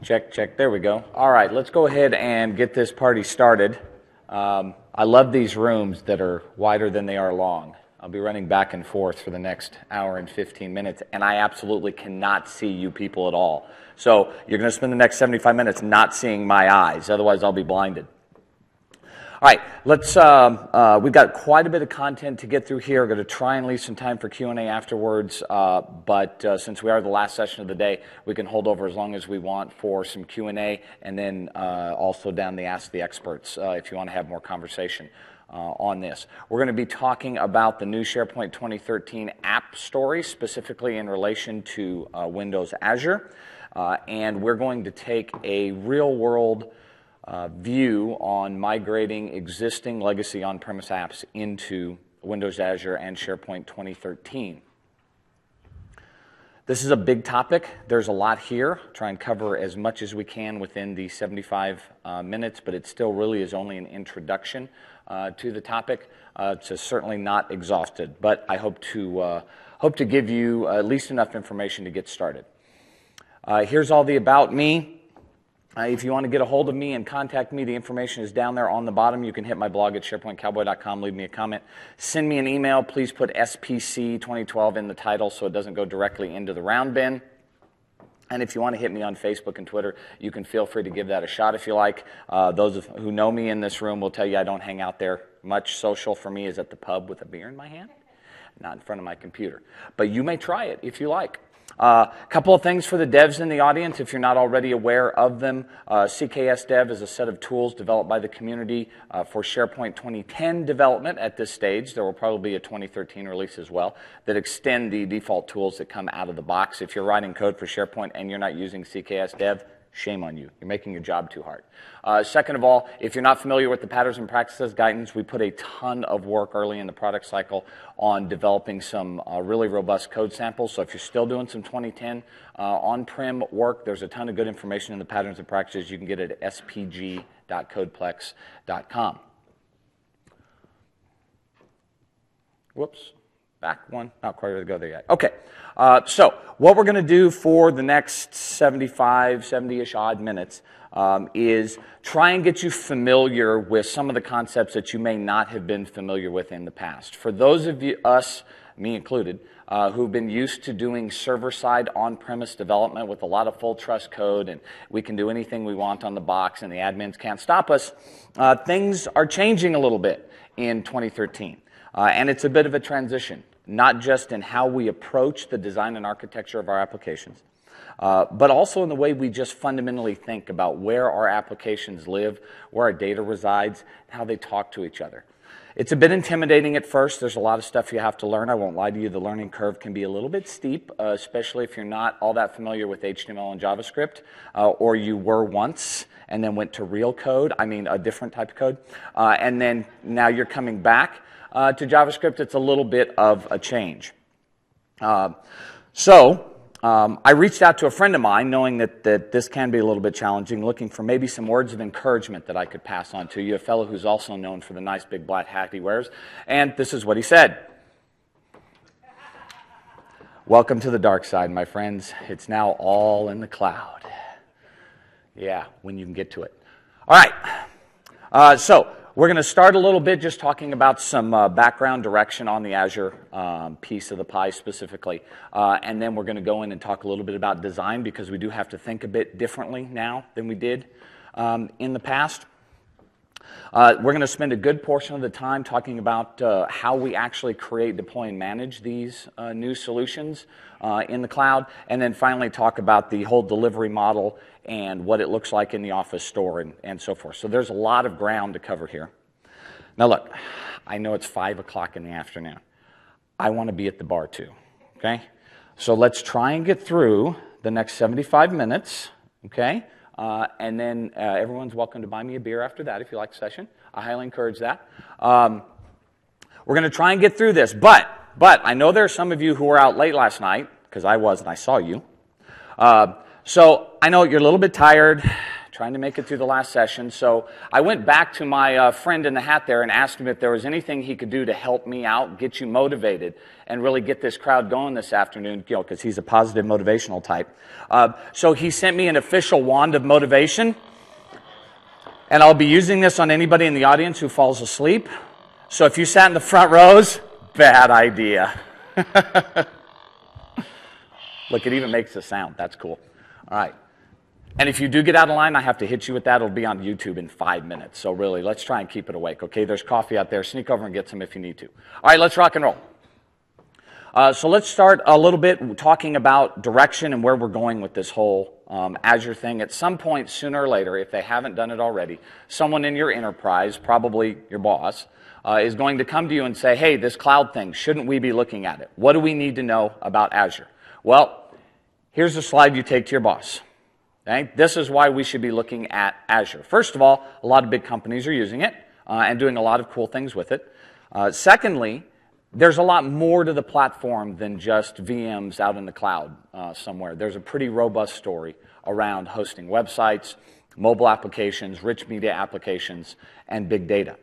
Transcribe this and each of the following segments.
Check, check. There we go. All right, let's go ahead and get this party started. I love these rooms that are wider than they are long. I'll be running back and forth for the next hour and 15 minutes, and I absolutely cannot see you people at all. So you're going to spend the next 75 minutes not seeing my eyes. Otherwise, I'll be blinded. All right, we've got quite a bit of content to get through here. We're going to try and leave some time for Q&A afterwards, but since we are the last session of the day, we can hold over as long as we want for some Q&A, and then also down the Ask the Experts if you want to have more conversation on this. We're going to be talking about the new SharePoint 2013 app story, specifically in relation to Windows Azure, and we're going to take a real-world view on migrating existing legacy on-premise apps into Windows Azure and SharePoint 2013. This is a big topic. There's a lot here. Try and cover as much as we can within the 75 minutes, but it still really is only an introduction to the topic. It's certainly not exhausted, but I hope to give you at least enough information to get started. Here's all the about me. If you want to get a hold of me and contact me, the information is down there on the bottom. You can hit my blog at sharepointcowboy.com, leave me a comment. Send me an email. Please put SPC 2012 in the title so it doesn't go directly into the round bin. And if you want to hit me on Facebook and Twitter, you can feel free to give that a shot if you like. Those who know me in this room will tell you I don't hang out there much. Social for me is at the pub with a beer in my hand, not in front of my computer. But you may try it if you like. A couple of things for the devs in the audience, if you're not already aware of them. CKS Dev is a set of tools developed by the community for SharePoint 2010 development at this stage. There will probably be a 2013 release as well that extend the default tools that come out of the box. If you're writing code for SharePoint and you're not using CKS Dev, shame on you. You're making your job too hard. Second of all, if you're not familiar with the Patterns and Practices guidance, we put a ton of work early in the product cycle on developing some really robust code samples. So if you're still doing some 2010 on-prem work, there's a ton of good information in the Patterns and Practices. You can get it at spg.codeplex.com. Whoops. Back one, not quite ready to go there yet. Okay, so what we're going to do for the next 70-ish odd minutes is try and get you familiar with some of the concepts that you may not have been familiar with in the past. For those of you, us, me included, who've been used to doing server-side on-premise development with a lot of full trust code, and we can do anything we want on the box and the admins can't stop us, things are changing a little bit in 2013. And it's a bit of a transition, not just in how we approach the design and architecture of our applications, but also in the way we just fundamentally think about where our applications live, where our data resides, and how they talk to each other. It's a bit intimidating at first. There's a lot of stuff you have to learn. I won't lie to you, the learning curve can be a little bit steep, especially if you're not all that familiar with HTML and JavaScript, or you were once and then went to real code, a different type of code, and then now you're coming back to JavaScript. It's a little bit of a change. I reached out to a friend of mine, knowing that this can be a little bit challenging, looking for maybe some words of encouragement that I could pass on to you, a fellow who's also known for the nice big black hat he wears, and this is what he said. Welcome to the dark side, my friends. It's now all in the cloud. Yeah, when you can get to it. All right, we're going to start a little bit just talking about some background direction on the Azure piece of the pie specifically. And then we're going to go in and talk a little bit about design, because we do have to think a bit differently now than we did in the past. We're going to spend a good portion of the time talking about how we actually create, deploy, and manage these new solutions in the cloud. And then finally talk about the whole delivery model and what it looks like in the Office store and so forth. So there's a lot of ground to cover here. Now look, I know it's 5 o'clock in the afternoon. I want to be at the bar too, okay? So let's try and get through the next 75 minutes, okay? And then everyone's welcome to buy me a beer after that if you like the session. I highly encourage that. We're going to try and get through this, but I know there are some of you who were out late last night, because I was and I saw you. So I know you're a little bit tired, trying to make it through the last session. So I went back to my friend in the hat there and asked him if there was anything he could do to help me out, get you motivated, and really get this crowd going this afternoon, you know, because he's a positive motivational type. So he sent me an official wand of motivation, and I'll be using this on anybody in the audience who falls asleep. So if you sat in the front rows, bad idea. Look, it even makes a sound. That's cool. All right. And if you do get out of line, I have to hit you with that. It'll be on YouTube in 5 minutes. So really, let's try and keep it awake, okay? There's coffee out there. Sneak over and get some if you need to. All right, let's rock and roll. So let's start a little bit talking about direction and where we're going with this whole Azure thing. At some point, sooner or later, if they haven't done it already, someone in your enterprise, probably your boss, is going to come to you and say, hey, this cloud thing, shouldn't we be looking at it? What do we need to know about Azure? Well, here's a slide you take to your boss. Okay? This is why we should be looking at Azure. First of all, a lot of big companies are using it and doing a lot of cool things with it. Secondly, there's a lot more to the platform than just VMs out in the cloud somewhere. There's a pretty robust story around hosting websites, mobile applications, rich media applications, and big data.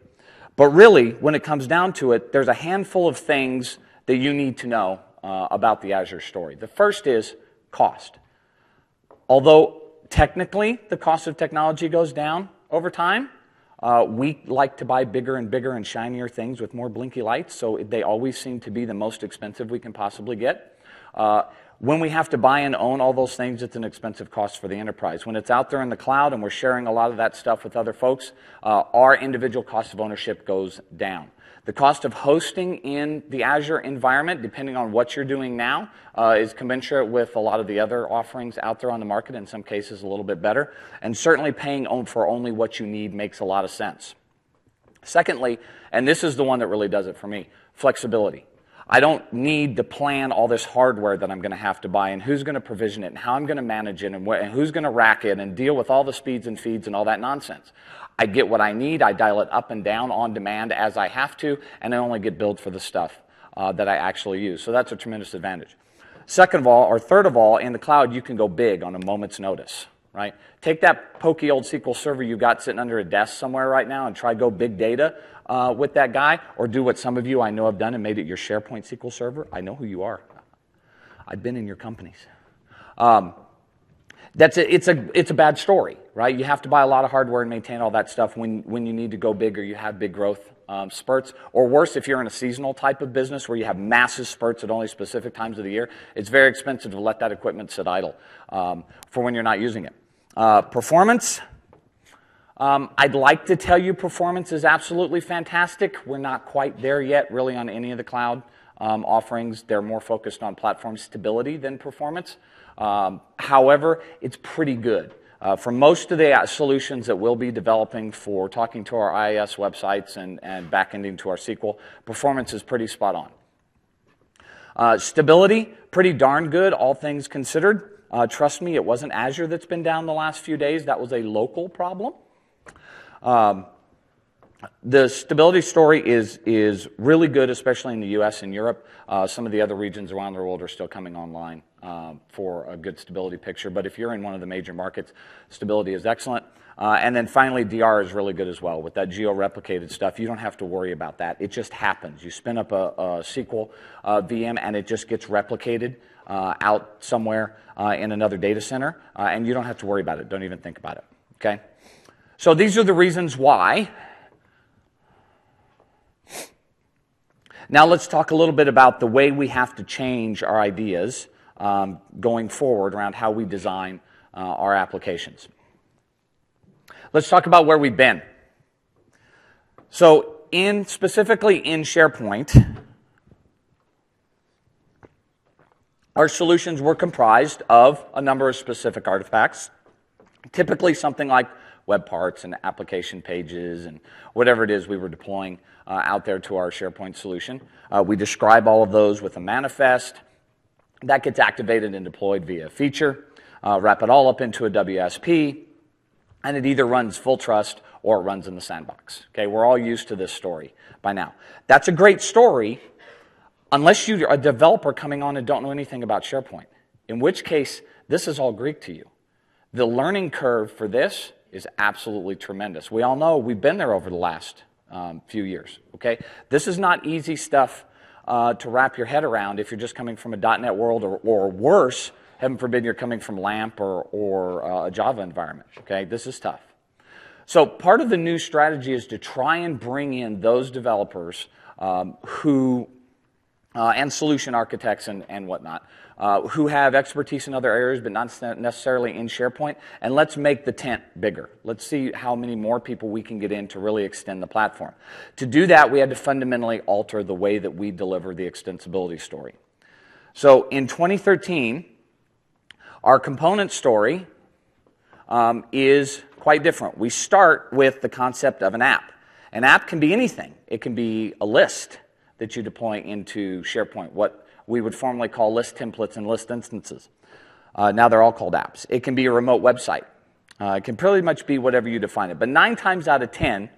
But really, when it comes down to it, there's a handful of things that you need to know about the Azure story. The first is cost. Although technically the cost of technology goes down over time, we like to buy bigger and bigger and shinier things with more blinky lights, so they always seem to be the most expensive we can possibly get. When we have to buy and own all those things, it's an expensive cost for the enterprise. When it's out there in the cloud and we're sharing a lot of that stuff with other folks, our individual cost of ownership goes down. The cost of hosting in the Azure environment, depending on what you're doing now, is commensurate with a lot of the other offerings out there on the market, in some cases a little bit better. And certainly paying for only what you need makes a lot of sense. Secondly, and this is the one that really does it for me, flexibility. I don't need to plan all this hardware that I'm going to have to buy and who's going to provision it and how I'm going to manage it and who's going to rack it and deal with all the speeds and feeds and all that nonsense. I get what I need, I dial it up and down on demand as I have to, and I only get billed for the stuff that I actually use. So that's a tremendous advantage. Second of all, or third of all, in the cloud, you can go big on a moment's notice, right? Take that pokey old SQL server you got sitting under a desk somewhere right now and try go big data with that guy, or do what some of you I know have done and made it your SharePoint SQL server. I know who you are. I've been in your companies. It's a bad story, right? You have to buy a lot of hardware and maintain all that stuff when you need to go big or you have big growth spurts. Or worse, if you're in a seasonal type of business where you have massive spurts at only specific times of the year, it's very expensive to let that equipment sit idle for when you're not using it. Performance. I'd like to tell you performance is absolutely fantastic. We're not quite there yet, really, on any of the cloud offerings. They're more focused on platform stability than performance. However, it's pretty good. For most of the solutions that we'll be developing for talking to our IIS websites and backending to our SQL, performance is pretty spot on. Stability, pretty darn good, all things considered. Trust me, it wasn't Azure that's been down the last few days. That was a local problem. The stability story is really good, especially in the US and Europe. Some of the other regions around the world are still coming online for a good stability picture. But if you're in one of the major markets, stability is excellent. And then finally, DR is really good as well. With that geo-replicated stuff, you don't have to worry about that. It just happens. You spin up a SQL VM, and it just gets replicated out somewhere in another data center, and you don't have to worry about it. Don't even think about it. Okay? So these are the reasons why. Now let's talk a little bit about the way we have to change our ideas going forward around how we design our applications. Let's talk about where we've been. So specifically in SharePoint, our solutions were comprised of a number of specific artifacts, typically something like web parts and application pages and whatever it is we were deploying out there to our SharePoint solution. We describe all of those with a manifest. That gets activated and deployed via a feature. Wrap it all up into a WSP, and it either runs full trust or it runs in the sandbox. Okay, we're all used to this story by now. That's a great story unless you're a developer coming on and don't know anything about SharePoint, in which case this is all Greek to you. The learning curve for this is absolutely tremendous. We all know we've been there over the last few years, okay? This is not easy stuff to wrap your head around if you're just coming from a .NET world, or worse, heaven forbid you're coming from LAMP or a Java environment, okay? This is tough. So part of the new strategy is to try and bring in those developers and solution architects and whatnot, who have expertise in other areas but not necessarily in SharePoint, and let's make the tent bigger. Let's see how many more people we can get in to really extend the platform. To do that, we had to fundamentally alter the way that we deliver the extensibility story. So in 2013, our component story is quite different. We start with the concept of an app. An app can be anything. It can be a list that you deploy into SharePoint, what we would formerly call list templates and list instances. Now they're all called apps. It can be a remote website. It can pretty much be whatever you define it. But 9 times out of 10,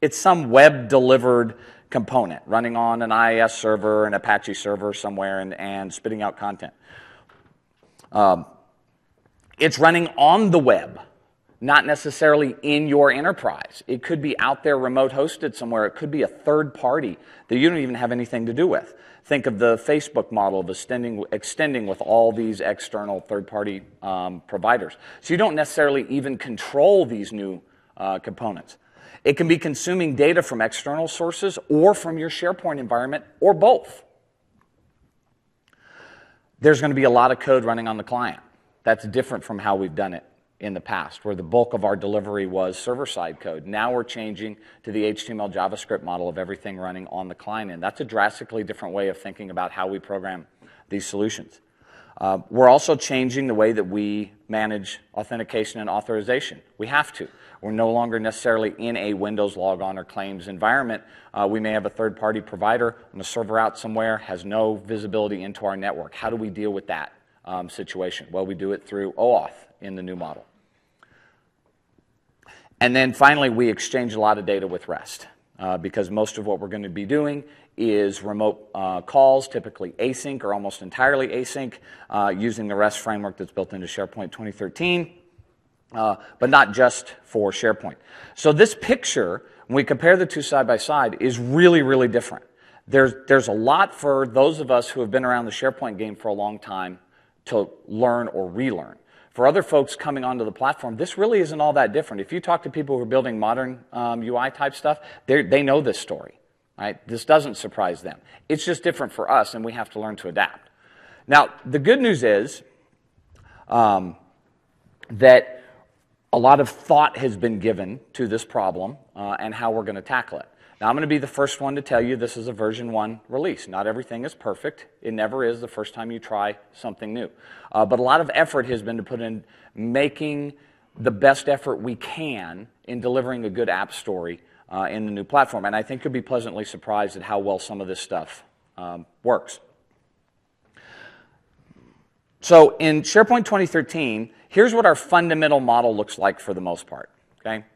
it's some web-delivered component running on an IIS server, an Apache server somewhere, and spitting out content. It's running on the web, not necessarily in your enterprise. It could be out there remote hosted somewhere. It could be a third party that you don't even have anything to do with. Think of the Facebook model of extending with all these external third-party providers. So you don't necessarily even control these new components. It can be consuming data from external sources or from your SharePoint environment, or both. There's going to be a lot of code running on the client. That's different from how we've done it in the past, where the bulk of our delivery was server-side code. Now we're changing to the HTML JavaScript model of everything running on the client end. That's a drastically different way of thinking about how we program these solutions. We're also changing the way that we manage authentication and authorization. We have to. We're no longer necessarily in a Windows logon or claims environment. We may have a third-party provider on a server out somewhere, has no visibility into our network. How do we deal with that situation? Well, we do it through OAuth in the new model. And then finally, we exchange a lot of data with REST, because most of what we're going to be doing is remote calls, typically async or almost entirely async, using the REST framework that's built into SharePoint 2013, but not just for SharePoint. So this picture, when we compare the two side by side, is really, really different. There's a lot for those of us who have been around the SharePoint game for a long time to learn or relearn. For other folks coming onto the platform, this really isn't all that different. If you talk to people who are building modern UI type stuff, they know this story. Right? This doesn't surprise them. It's just different for us, and we have to learn to adapt. Now, the good news is that a lot of thought has been given to this problem and how we're going to tackle it. Now, I'm going to be the first one to tell you this is a version 1 release. Not everything is perfect. It never is the first time you try something new. But a lot of effort has been to put in making the best effort we can in delivering a good app story in the new platform. And I think you'll be pleasantly surprised at how well some of this stuff works. So in SharePoint 2013, here's what our fundamental model looks like for the most part. Okay?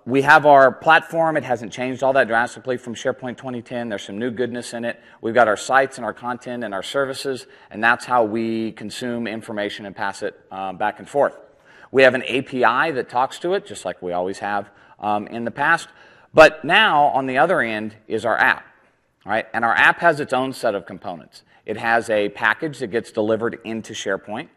We have our platform. It hasn't changed all that drastically from SharePoint 2010. There's some new goodness in it. We've got our sites and our content and our services, and that's how we consume information and pass it back and forth. We have an API that talks to it, just like we always have in the past. But now, on the other end, is our app. Right? And our app has its own set of components. It has a package that gets delivered into SharePoint.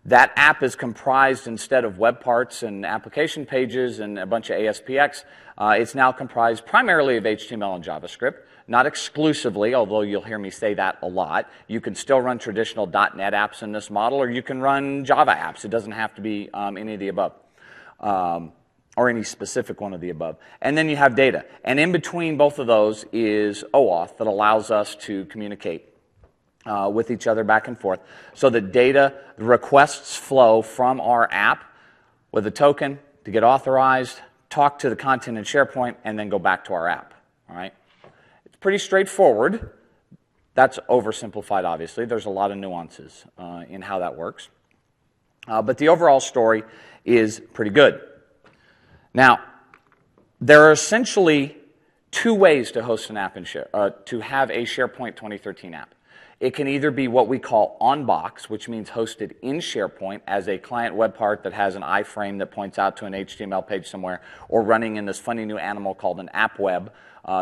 That app is comprised, instead of web parts and application pages and a bunch of ASPX, it's now comprised primarily of HTML and JavaScript, not exclusively, although you'll hear me say that a lot. You can still run traditional .NET apps in this model, or you can run Java apps. It doesn't have to be any of the above, or any specific one of the above. And then you have data. And in between both of those is OAuth that allows us to communicate with each other back and forth, so that data, the requests flow from our app with a token to get authorized, talk to the content in SharePoint, and then go back to our app. All right? It's pretty straightforward. That's oversimplified, obviously. There's a lot of nuances in how that works. But the overall story is pretty good. Now, there are essentially two ways to host an app to have a SharePoint 2013 app. It can either be what we call on-box, which means hosted in SharePoint as a client web part that has an iframe that points out to an HTML page somewhere, or running in this funny new animal called an app web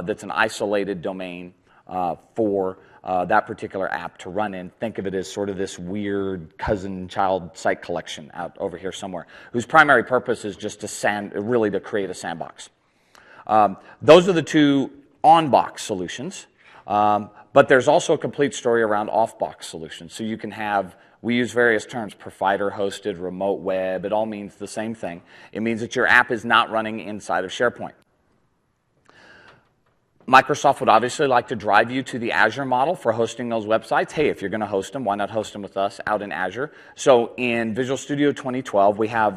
that's an isolated domain for that particular app to run in. Think of it as sort of this weird cousin-child site collection out over here somewhere, whose primary purpose is just to create a sandbox. Those are the two on-box solutions. But there's also a complete story around off-box solutions. So you can have, we use various terms, provider-hosted, remote web. It all means the same thing. It means that your app is not running inside of SharePoint. Microsoft would obviously like to drive you to the Azure model for hosting those websites. Hey, if you're going to host them, why not host them with us out in Azure? So in Visual Studio 2012, we have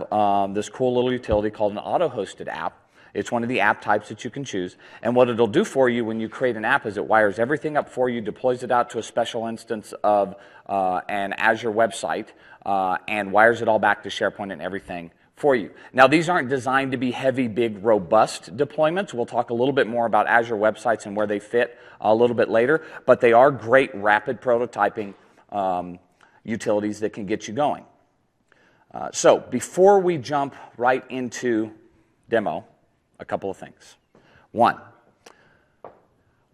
this cool little utility called an auto-hosted app. It's one of the app types that you can choose. And what it'll do for you when you create an app is it wires everything up for you, deploys it out to a special instance of an Azure website, and wires it all back to SharePoint and everything for you. Now, these aren't designed to be heavy, big, robust deployments. We'll talk a little bit more about Azure websites and where they fit a little bit later, but they are great rapid prototyping utilities that can get you going. So before we jump right into demo, a couple of things. One,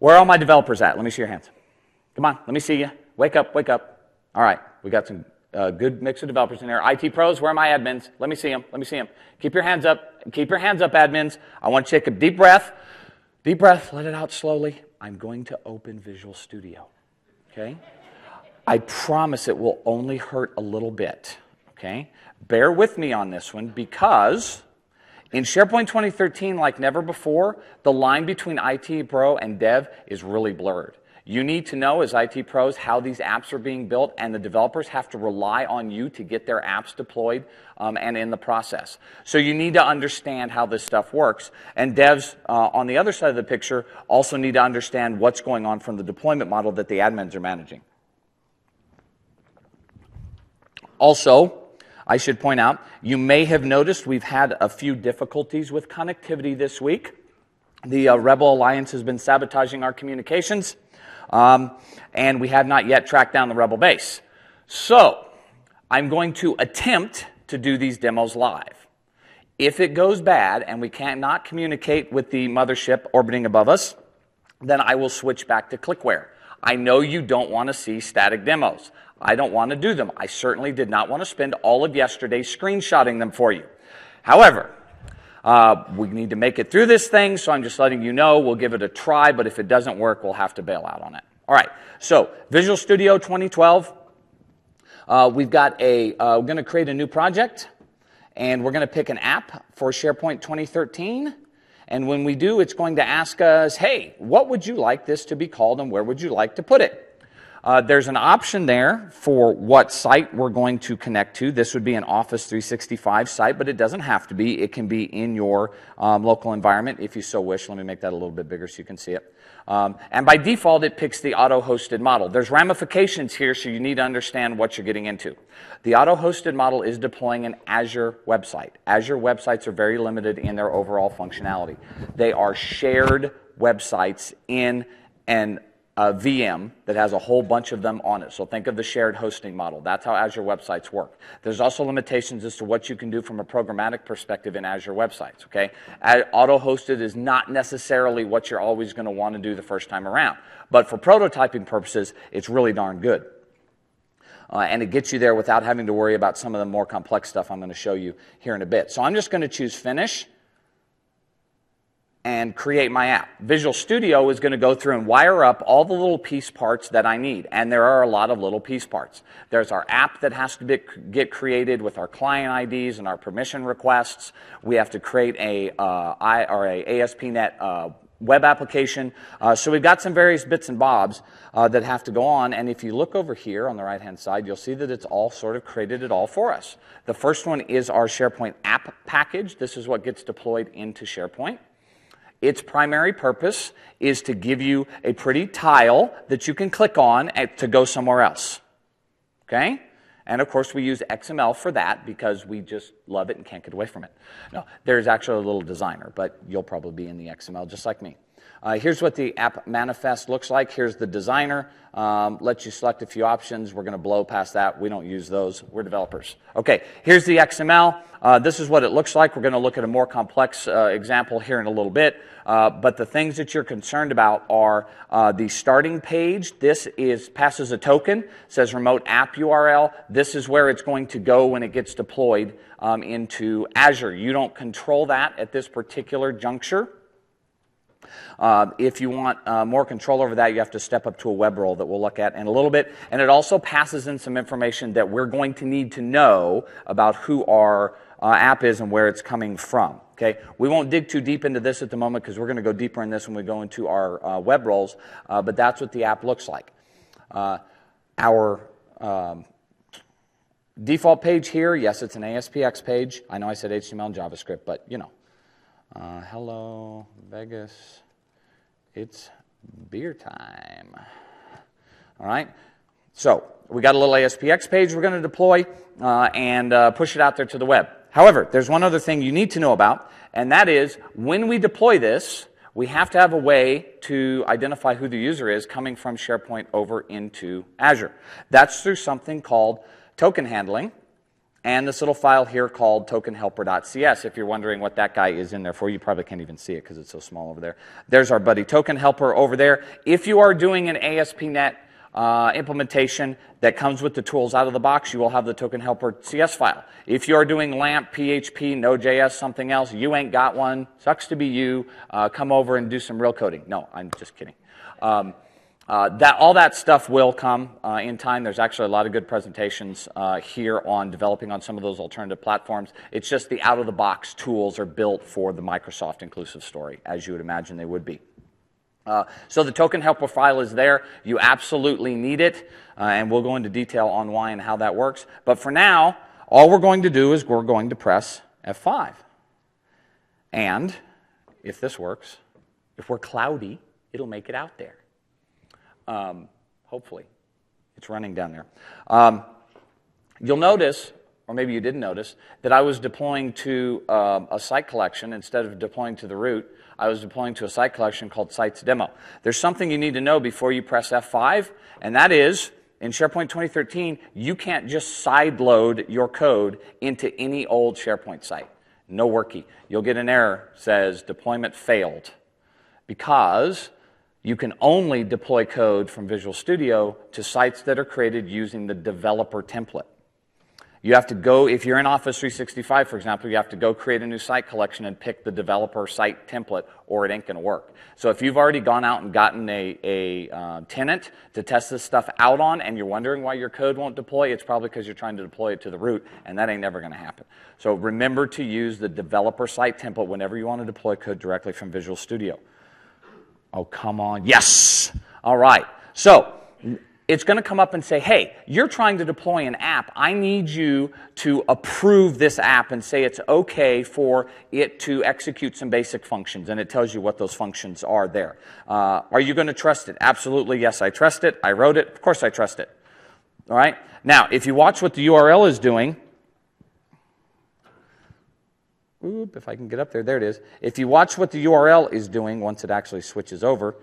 where are all my developers at? Let me see your hands. Come on, let me see you. Wake up, wake up. All right, we got some good mix of developers in there. IT pros, where are my admins? Let me see them, let me see them. Keep your hands up, admins. I want you to take a deep breath, let it out slowly. I'm going to open Visual Studio, okay? I promise it will only hurt a little bit, okay? Bear with me on this one because in SharePoint 2013, like never before, the line between IT pro and dev is really blurred. You need to know as IT pros how these apps are being built, and the developers have to rely on you to get their apps deployed and in the process. So you need to understand how this stuff works. And devs on the other side of the picture also need to understand what's going on from the deployment model that the admins are managing. Also, I should point out, you may have noticed we've had a few difficulties with connectivity this week. The Rebel Alliance has been sabotaging our communications, and we have not yet tracked down the Rebel base. So, I'm going to attempt to do these demos live. If it goes bad and we cannot communicate with the mothership orbiting above us, then I will switch back to Clickware. I know you don't want to see static demos. I don't want to do them. I certainly did not want to spend all of yesterday screenshotting them for you. However, we need to make it through this thing, so I'm just letting you know we'll give it a try, but if it doesn't work, we'll have to bail out on it. All right, so Visual Studio 2012, we've got we're going to create a new project, and we're going to pick an app for SharePoint 2013. And when we do, it's going to ask us, hey, what would you like this to be called and where would you like to put it? There's an option there for what site we're going to connect to. This would be an Office 365 site, but it doesn't have to be. It can be in your local environment if you so wish. Let me make that a little bit bigger so you can see it. And by default, it picks the auto-hosted model. There's ramifications here, so you need to understand what you're getting into. The auto-hosted model is deploying an Azure website. Azure websites are very limited in their overall functionality. They are shared websites in an VM that has a whole bunch of them on it. So think of the shared hosting model. That's how Azure websites work. There's also limitations as to what you can do from a programmatic perspective in Azure websites, okay? Auto-hosted is not necessarily what you're always going to want to do the first time around. But for prototyping purposes, it's really darn good. And it gets you there without having to worry about some of the more complex stuff I'm going to show you here in a bit. So I'm just going to choose Finish and create my app. Visual Studio is going to go through and wire up all the little piece parts that I need, and there are a lot of little piece parts. There's our app that has to get created with our client IDs and our permission requests. We have to create a ASP.NET web application. So we've got some various bits and bobs that have to go on, and if you look over here on the right-hand side, you'll see that it's all sort of created it all for us. The first one is our SharePoint app package. This is what gets deployed into SharePoint. Its primary purpose is to give you a pretty tile that you can click on to go somewhere else. Okay? And of course we use XML for that because we just love it and can't get away from it. No, there's actually a little designer, but you'll probably be in the XML just like me. Here's what the app manifest looks like. Here's the designer. Lets you select a few options. We're going to blow past that. We don't use those. We're developers. Okay, here's the XML. This is what it looks like. We're going to look at a more complex example here in a little bit. But the things that you're concerned about are the starting page. This passes a token, says remote app URL. This is where it's going to go when it gets deployed into Azure. You don't control that at this particular juncture. If you want more control over that, you have to step up to a web role that we'll look at in a little bit. And it also passes in some information that we're going to need to know about who our app is and where it's coming from. Okay, we won't dig too deep into this at the moment because we're going to go deeper in this when we go into our web roles, but that's what the app looks like. Our default page here, yes, it's an ASPX page. I know I said HTML and JavaScript, but you know. Hello, Vegas. It's beer time. All right, so we got a little ASPX page we're going to deploy and push it out there to the web. However, there's one other thing you need to know about, and that is when we deploy this, we have to have a way to identify who the user is coming from SharePoint over into Azure. That's through something called token handling, and this little file here called tokenhelper.cs. If you're wondering what that guy is in there for, you probably can't even see it because it's so small over there. There's our buddy Token Helper over there. If you are doing an ASP.NET implementation that comes with the tools out of the box, you will have the Token Helper CS file. If you're doing LAMP, PHP, Node.js, something else, you ain't got one, sucks to be you, come over and do some real coding. No, I'm just kidding. All that stuff will come in time. There's actually a lot of good presentations here on developing on some of those alternative platforms. It's just the out-of-the-box tools are built for the Microsoft inclusive story, as you would imagine they would be. So the Token Helper file is there. You absolutely need it, and we'll go into detail on why and how that works. But for now, all we're going to do is we're going to press F5. And if this works, if we're cloudy, it'll make it out there. Hopefully. It's running down there. You'll notice, or maybe you didn't notice, that I was deploying to a site collection instead of deploying to the root. I was deploying to a site collection called Sites Demo. There's something you need to know before you press F5, and that is, in SharePoint 2013, you can't just sideload your code into any old SharePoint site. No worky. You'll get an error that says deployment failed, because you can only deploy code from Visual Studio to sites that are created using the developer template. You have to go, if you're in Office 365, for example, you have to go create a new site collection and pick the developer site template, or it ain't going to work. So if you've already gone out and gotten a tenant to test this stuff out on, and you're wondering why your code won't deploy, it's probably because you're trying to deploy it to the root, and that ain't never going to happen. So remember to use the developer site template whenever you want to deploy code directly from Visual Studio. Oh, come on. Yes! All right. So it's going to come up and say, hey, you're trying to deploy an app. I need you to approve this app and say it's okay for it to execute some basic functions. And it tells you what those functions are there. Are you going to trust it? Absolutely, yes, I trust it. I wrote it. Of course I trust it. All right? Now, if you watch what the URL is doing, if I can get up there, there it is. If you watch what the URL is doing, once it actually switches over,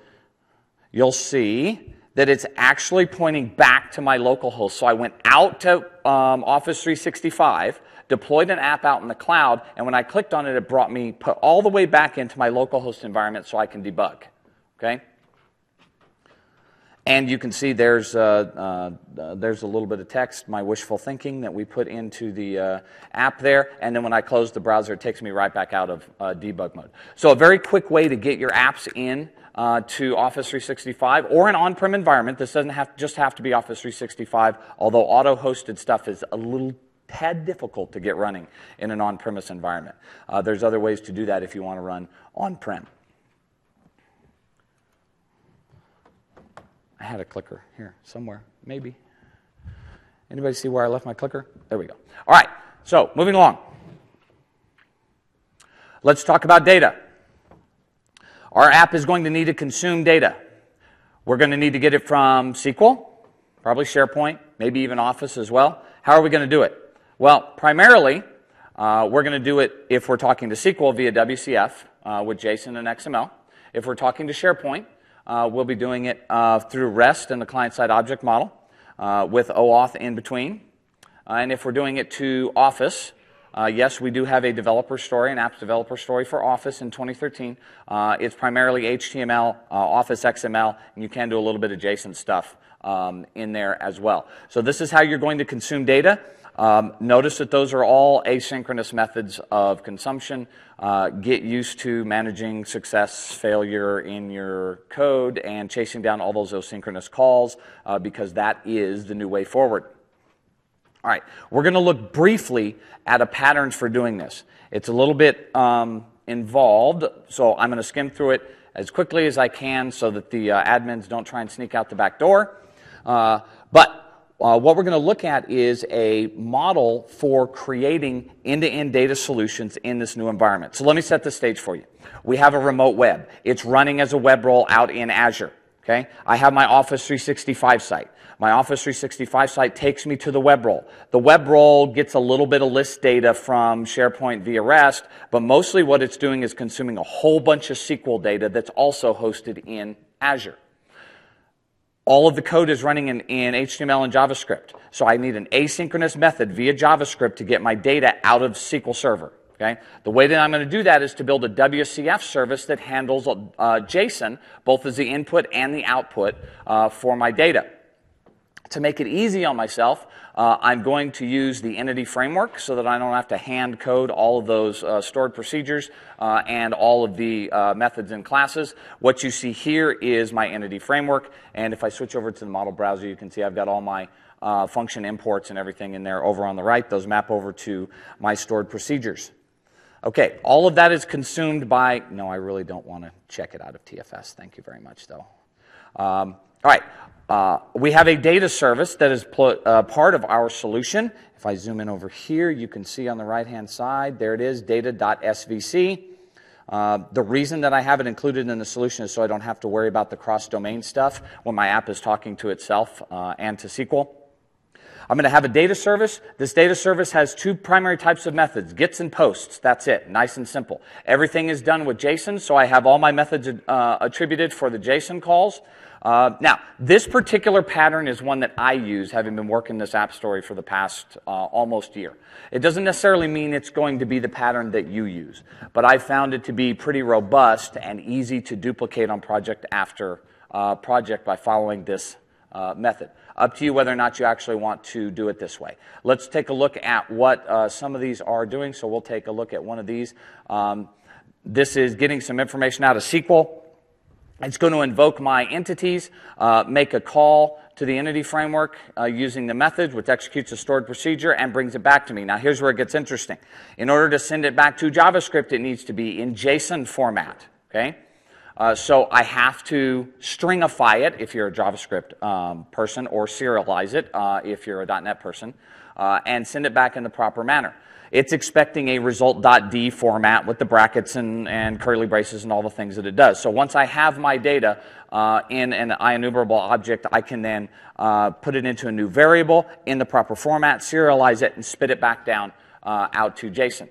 you'll see that it's actually pointing back to my local host. So I went out to Office 365, deployed an app out in the cloud, and when I clicked on it, it brought me all the way back into my local host environment so I can debug. Okay? And you can see there's a little bit of text, my wishful thinking that we put into the app there. And then when I close the browser, it takes me right back out of debug mode. So a very quick way to get your apps in to Office 365 or an on-prem environment. This doesn't just have to be Office 365, although auto-hosted stuff is a little tad difficult to get running in an on-premise environment. There's other ways to do that if you want to run on-prem. I had a clicker here somewhere, maybe. Anybody see where I left my clicker? There we go. All right, so moving along. Let's talk about data. Our app is going to need to consume data. We're going to need to get it from SQL, probably SharePoint, maybe even Office as well. How are we going to do it? Well, primarily, we're going to do it, if we're talking to SQL, via WCF with JSON and XML. If we're talking to SharePoint, we'll be doing it through REST and the client-side object model with OAuth in between. And if we're doing it to Office, yes, we do have a developer story, an apps developer story for Office in 2013. It's primarily HTML, Office XML, and you can do a little bit of JSON stuff in there as well. So this is how you're going to consume data. Notice that those are all asynchronous methods of consumption. Get used to managing success, failure in your code and chasing down all those asynchronous calls because that is the new way forward. All right, we're going to look briefly at a pattern for doing this. It's a little bit involved, so I'm going to skim through it as quickly as I can so that the admins don't try and sneak out the back door. What we're going to look at is a model for creating end-to-end data solutions in this new environment. So let me set the stage for you. We have a remote web. It's running as a web role out in Azure. Okay? I have my Office 365 site. My Office 365 site takes me to the web role. The web role gets a little bit of list data from SharePoint via REST, but mostly what it's doing is consuming a whole bunch of SQL data that's also hosted in Azure. All of the code is running in HTML and JavaScript. So I need an asynchronous method via JavaScript to get my data out of SQL Server. Okay? The way that I'm going to do that is to build a WCF service that handles JSON, both as the input and the output for my data. To make it easy on myself, I'm going to use the entity framework so that I don't have to hand code all of those stored procedures and all of the methods and classes. What you see here is my entity framework, and if I switch over to the model browser, you can see I've got all my function imports and everything in there over on the right. Those map over to my stored procedures. Okay, all of that is consumed by, no, I really don't want to check it out of TFS. Thank you very much, though. All right. We have a data service that is part of our solution. If I zoom in over here, you can see on the right-hand side, there it is, data.svc. The reason that I have it included in the solution is so I don't have to worry about the cross-domain stuff when my app is talking to itself and to SQL. I'm going to have a data service. This data service has two primary types of methods, gets and posts. That's it, nice and simple. Everything is done with JSON, so I have all my methods attributed for the JSON calls. Now, this particular pattern is one that I use, having been working this app story for the past almost year. It doesn't necessarily mean it's going to be the pattern that you use, but I found it to be pretty robust and easy to duplicate on project after project by following this method. Up to you whether or not you actually want to do it this way. Let's take a look at what some of these are doing. So we'll take a look at one of these. This is getting some information out of SQL. It's going to invoke my entities, make a call to the entity framework using the method, which executes a stored procedure and brings it back to me. Now, here's where it gets interesting. In order to send it back to JavaScript, it needs to be in JSON format. Okay? So I have to stringify it if you're a JavaScript person, or serialize it if you're a .NET person, and send it back in the proper manner. It's expecting a result.d format with the brackets and curly braces and all the things that it does. So once I have my data in an IEnumerable object, I can then put it into a new variable in the proper format, serialize it, and spit it back down out to JSON.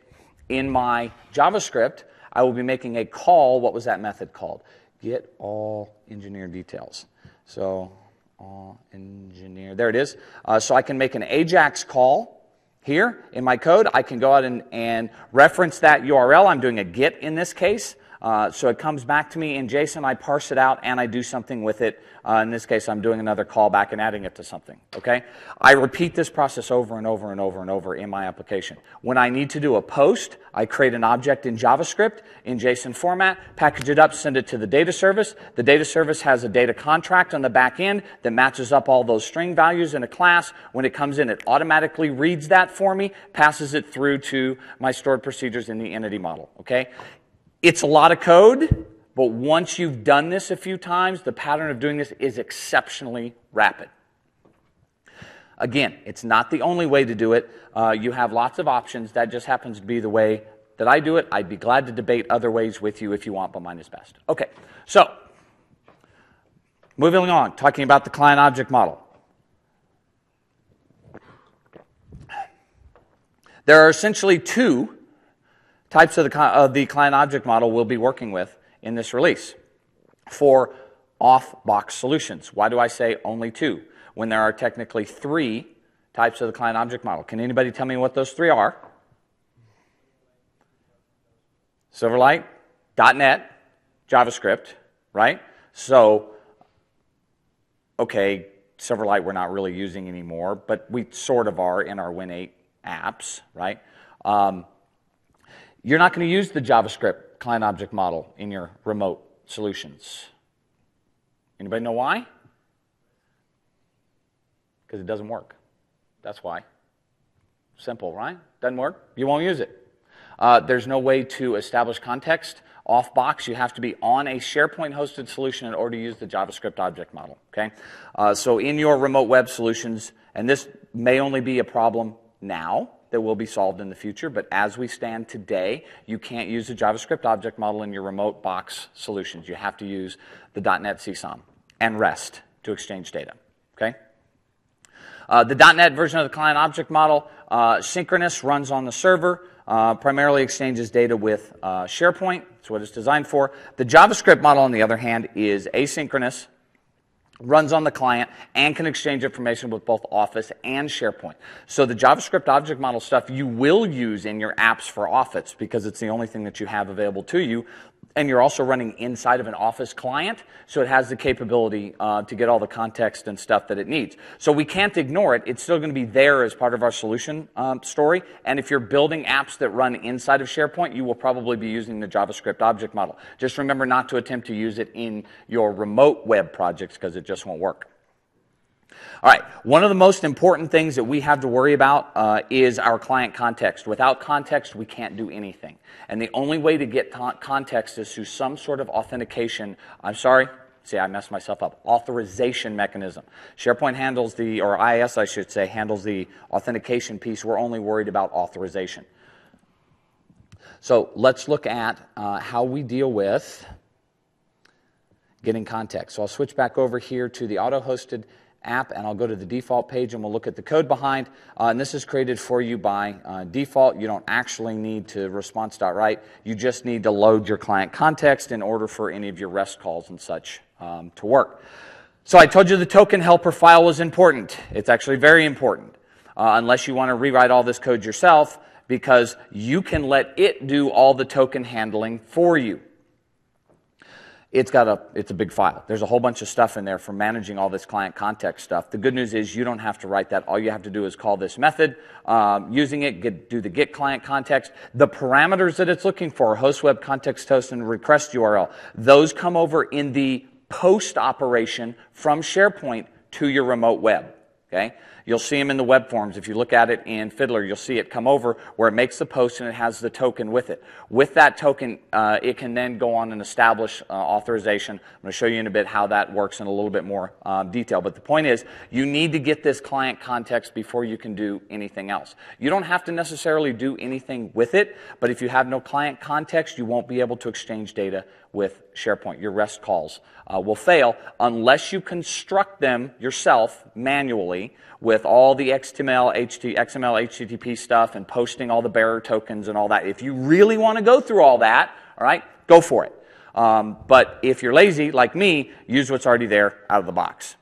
In my JavaScript, I will be making a call. What was that method called? Get all engineer details. So all engineer, there it is. So I can make an AJAX call. Here in my code, I can go out and reference that URL. I'm doing a get in this case. So it comes back to me in JSON. I parse it out, and I do something with it. In this case, I'm doing another callback and adding it to something. Okay? I repeat this process over and over and over and over in my application. When I need to do a post, I create an object in JavaScript in JSON format, package it up, send it to the data service. The data service has a data contract on the back end that matches up all those string values in a class. When it comes in, it automatically reads that for me, passes it through to my stored procedures in the entity model. Okay? It's a lot of code, but once you've done this a few times, the pattern of doing this is exceptionally rapid. Again, it's not the only way to do it. You have lots of options. That just happens to be the way that I do it. I'd be glad to debate other ways with you if you want, but mine is best. Okay, so moving on, talking about the client object model. There are essentially two types of the client object model we'll be working with in this release. for off-box solutions. Why do I say only 2 when there are technically 3 types of the client object model? Can anybody tell me what those 3 are? Silverlight, .NET, JavaScript, right? So, okay, Silverlight we're not really using anymore, but we sort of are in our Win8 apps, right? You're not going to use the JavaScript client object model in your remote solutions. Anybody know why? Because it doesn't work. That's why. Simple, right? Doesn't work. You won't use it. There's no way to establish context off box. You have to be on a SharePoint hosted solution in order to use the JavaScript object model. Okay, so in your remote web solutions, and this may only be a problem now that will be solved in the future, but as we stand today, you can't use the JavaScript object model in your remote box solutions. You have to use the .NET CSOM and REST to exchange data. Okay. The .NET version of the client object model, synchronous, runs on the server, primarily exchanges data with SharePoint. That's what it's designed for. The JavaScript model, on the other hand, is asynchronous, runs on the client, and can exchange information with both Office and SharePoint. So the JavaScript object model stuff you will use in your apps for Office because it's the only thing that you have available to you. And you're also running inside of an Office client, so it has the capability to get all the context and stuff that it needs. So we can't ignore it. It's still going to be there as part of our solution story. And if you're building apps that run inside of SharePoint, you will probably be using the JavaScript object model. Just remember not to attempt to use it in your remote web projects because it just won't work. All right, one of the most important things that we have to worry about is our client context. Without context, we can't do anything. And the only way to get context is through some sort of authentication. I'm sorry, see, I messed myself up. Authorization mechanism. SharePoint handles the, or IIS, I should say, handles the authentication piece. We're only worried about authorization. So let's look at how we deal with getting context. So I'll switch back over here to the auto-hosted app, and I'll go to the default page and we'll look at the code behind. And this is created for you by default. You don't actually need to response.write. You just need to load your client context in order for any of your REST calls and such to work. So I told you the token helper file was important. It's actually very important, unless you want to rewrite all this code yourself, because you can let it do all the token handling for you. It's a big file. There's a whole bunch of stuff in there for managing all this client context stuff. The good news is you don't have to write that. All you have to do is call this method, using it, do the get client context. The parameters that it's looking for, host web context host and request URL, those come over in the post operation from SharePoint to your remote web. Okay? You'll see them in the web forms. If you look at it in Fiddler, you'll see it come over where it makes the post and it has the token with it. With that token, it can then go on and establish authorization. I'm going to show you in a bit how that works in a little bit more detail. But the point is, you need to get this client context before you can do anything else. You don't have to necessarily do anything with it, but if you have no client context, you won't be able to exchange data with SharePoint. Your REST calls will fail unless you construct them yourself manually with all the XML, HTTP stuff and posting all the bearer tokens and all that. If you really want to go through all that, all right, go for it. But if you're lazy, like me, use what's already there out of the box.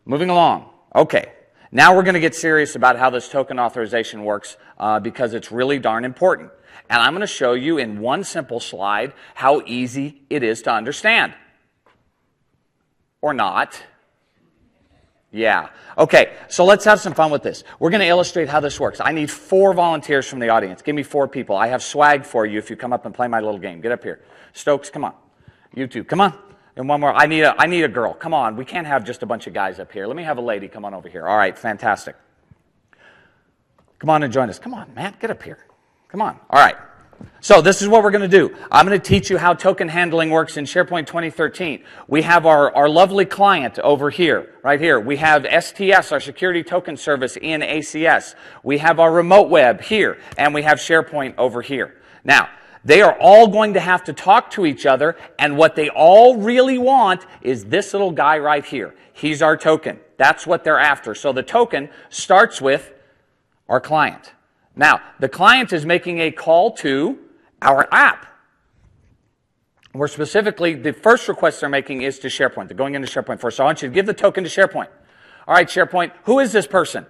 Moving along. Okay. Now we're going to get serious about how this token authorization works because it's really darn important. And I'm going to show you in one simple slide how easy it is to understand. Or not. Yeah. Okay, so let's have some fun with this. We're going to illustrate how this works. I need 4 volunteers from the audience. Give me 4 people. I have swag for you if you come up and play my little game. Get up here. Stokes, come on. You two, come on. And one more. I need a girl. Come on. We can't have just a bunch of guys up here. Let me have a lady. Come on over here. All right, fantastic. Come on and join us. Come on, Matt, get up here. Come on. All right. So this is what we're going to do. I'm going to teach you how token handling works in SharePoint 2013. We have our lovely client over here, right here. We have STS, our security token service in ACS. We have our remote web here, and we have SharePoint over here. Now, they are all going to have to talk to each other, and what they all really want is this little guy right here. He's our token. That's what they're after. So the token starts with our client. Now, the client is making a call to our app. Where specifically, the first request they're making is to SharePoint. They're going into SharePoint first. So I want you to give the token to SharePoint. All right, SharePoint, who is this person?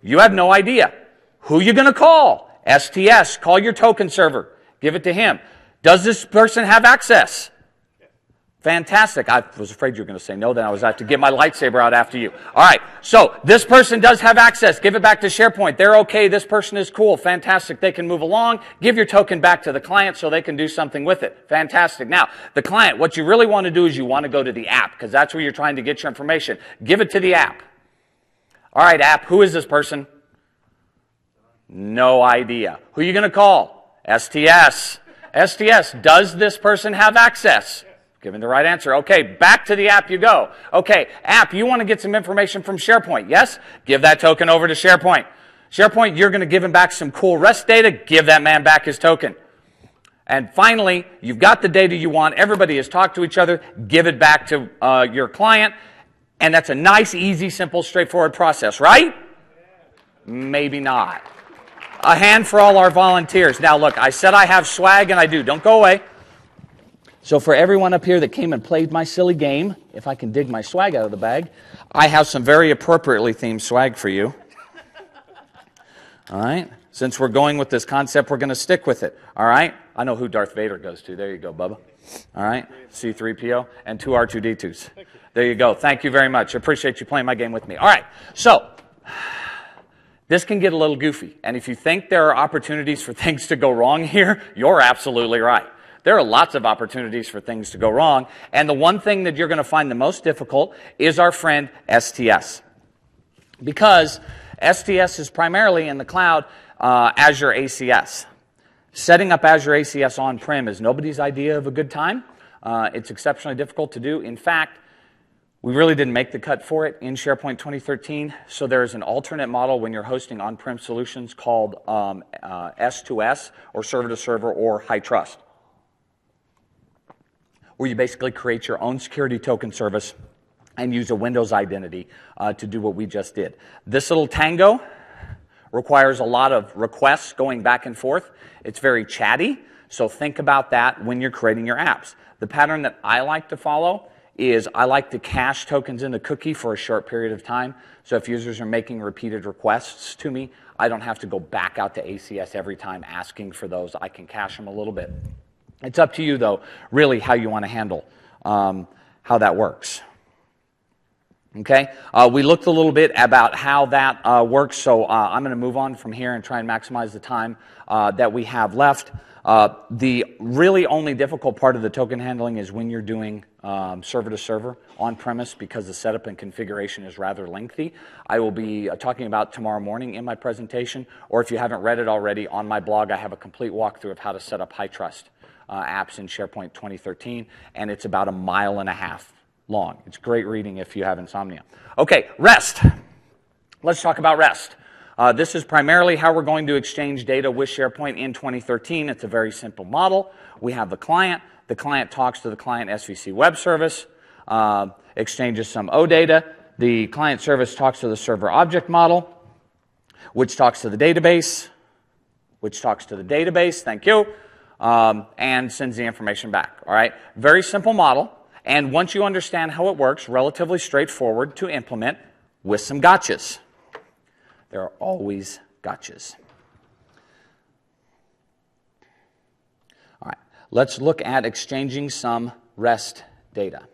You have no idea. Who are you going to call? STS, call your token server. Give it to him. Does this person have access? Fantastic. I was afraid you were going to say no, then I was going to have to get my lightsaber out after you. All right, so this person does have access. Give it back to SharePoint. They're okay. This person is cool. Fantastic. They can move along. Give your token back to the client so they can do something with it. Fantastic. Now, the client, what you really want to do is you want to go to the app because that's where you're trying to get your information. Give it to the app. All right, app, who is this person? No idea. Who are you going to call? STS. STS, does this person have access? Given the right answer. Okay, back to the app you go. Okay, app, you want to get some information from SharePoint, yes? Give that token over to SharePoint. SharePoint, you're going to give him back some cool REST data. Give that man back his token. And finally, you've got the data you want. Everybody has talked to each other. Give it back to your client. And that's a nice, easy, simple, straightforward process, right? Maybe not. A hand for all our volunteers. Now, look, I said I have swag, and I do. Don't go away. So for everyone up here that came and played my silly game, if I can dig my swag out of the bag, I have some very appropriately themed swag for you. All right? Since we're going with this concept, we're going to stick with it. All right? I know who Darth Vader goes to. There you go, Bubba. All right? C-3PO and 2 R2-D2s. There you go. Thank you very much. I appreciate you playing my game with me. All right. So this can get a little goofy. And if you think there are opportunities for things to go wrong here, you're absolutely right. There are lots of opportunities for things to go wrong. And the one thing that you're going to find the most difficult is our friend STS. Because STS is primarily in the cloud, Azure ACS. Setting up Azure ACS on-prem is nobody's idea of a good time. It's exceptionally difficult to do. In fact, we really didn't make the cut for it in SharePoint 2013. So there's an alternate model when you're hosting on-prem solutions called S2S, or server-to-server, or high trust, where you basically create your own security token service and use a Windows identity to do what we just did. This little tango requires a lot of requests going back and forth. It's very chatty, so think about that when you're creating your apps. The pattern that I like to follow is I like to cache tokens in the cookie for a short period of time. So if users are making repeated requests to me, I don't have to go back out to ACS every time asking for those. I can cache them a little bit. It's up to you, though, really how you want to handle how that works. Okay? We looked a little bit about how that works, so I'm going to move on from here and try and maximize the time that we have left. The really only difficult part of the token handling is when you're doing server-to-server on-premise, because the setup and configuration is rather lengthy. I will be talking about tomorrow morning in my presentation, or if you haven't read it already, on my blog I have a complete walkthrough of how to set up high-trust apps in SharePoint 2013, and it's about 1.5 miles long. It's great reading if you have insomnia. Okay, REST. Let's talk about REST. This is primarily how we're going to exchange data with SharePoint in 2013. It's a very simple model. We have the client. The client talks to the client SVC web service, exchanges some OData. The client service talks to the server object model, which talks to the database, thank you, and sends the information back. All right? Very simple model. And once you understand how it works, relatively straightforward to implement with some gotchas. There are always gotchas. All right, let's look at exchanging some REST data.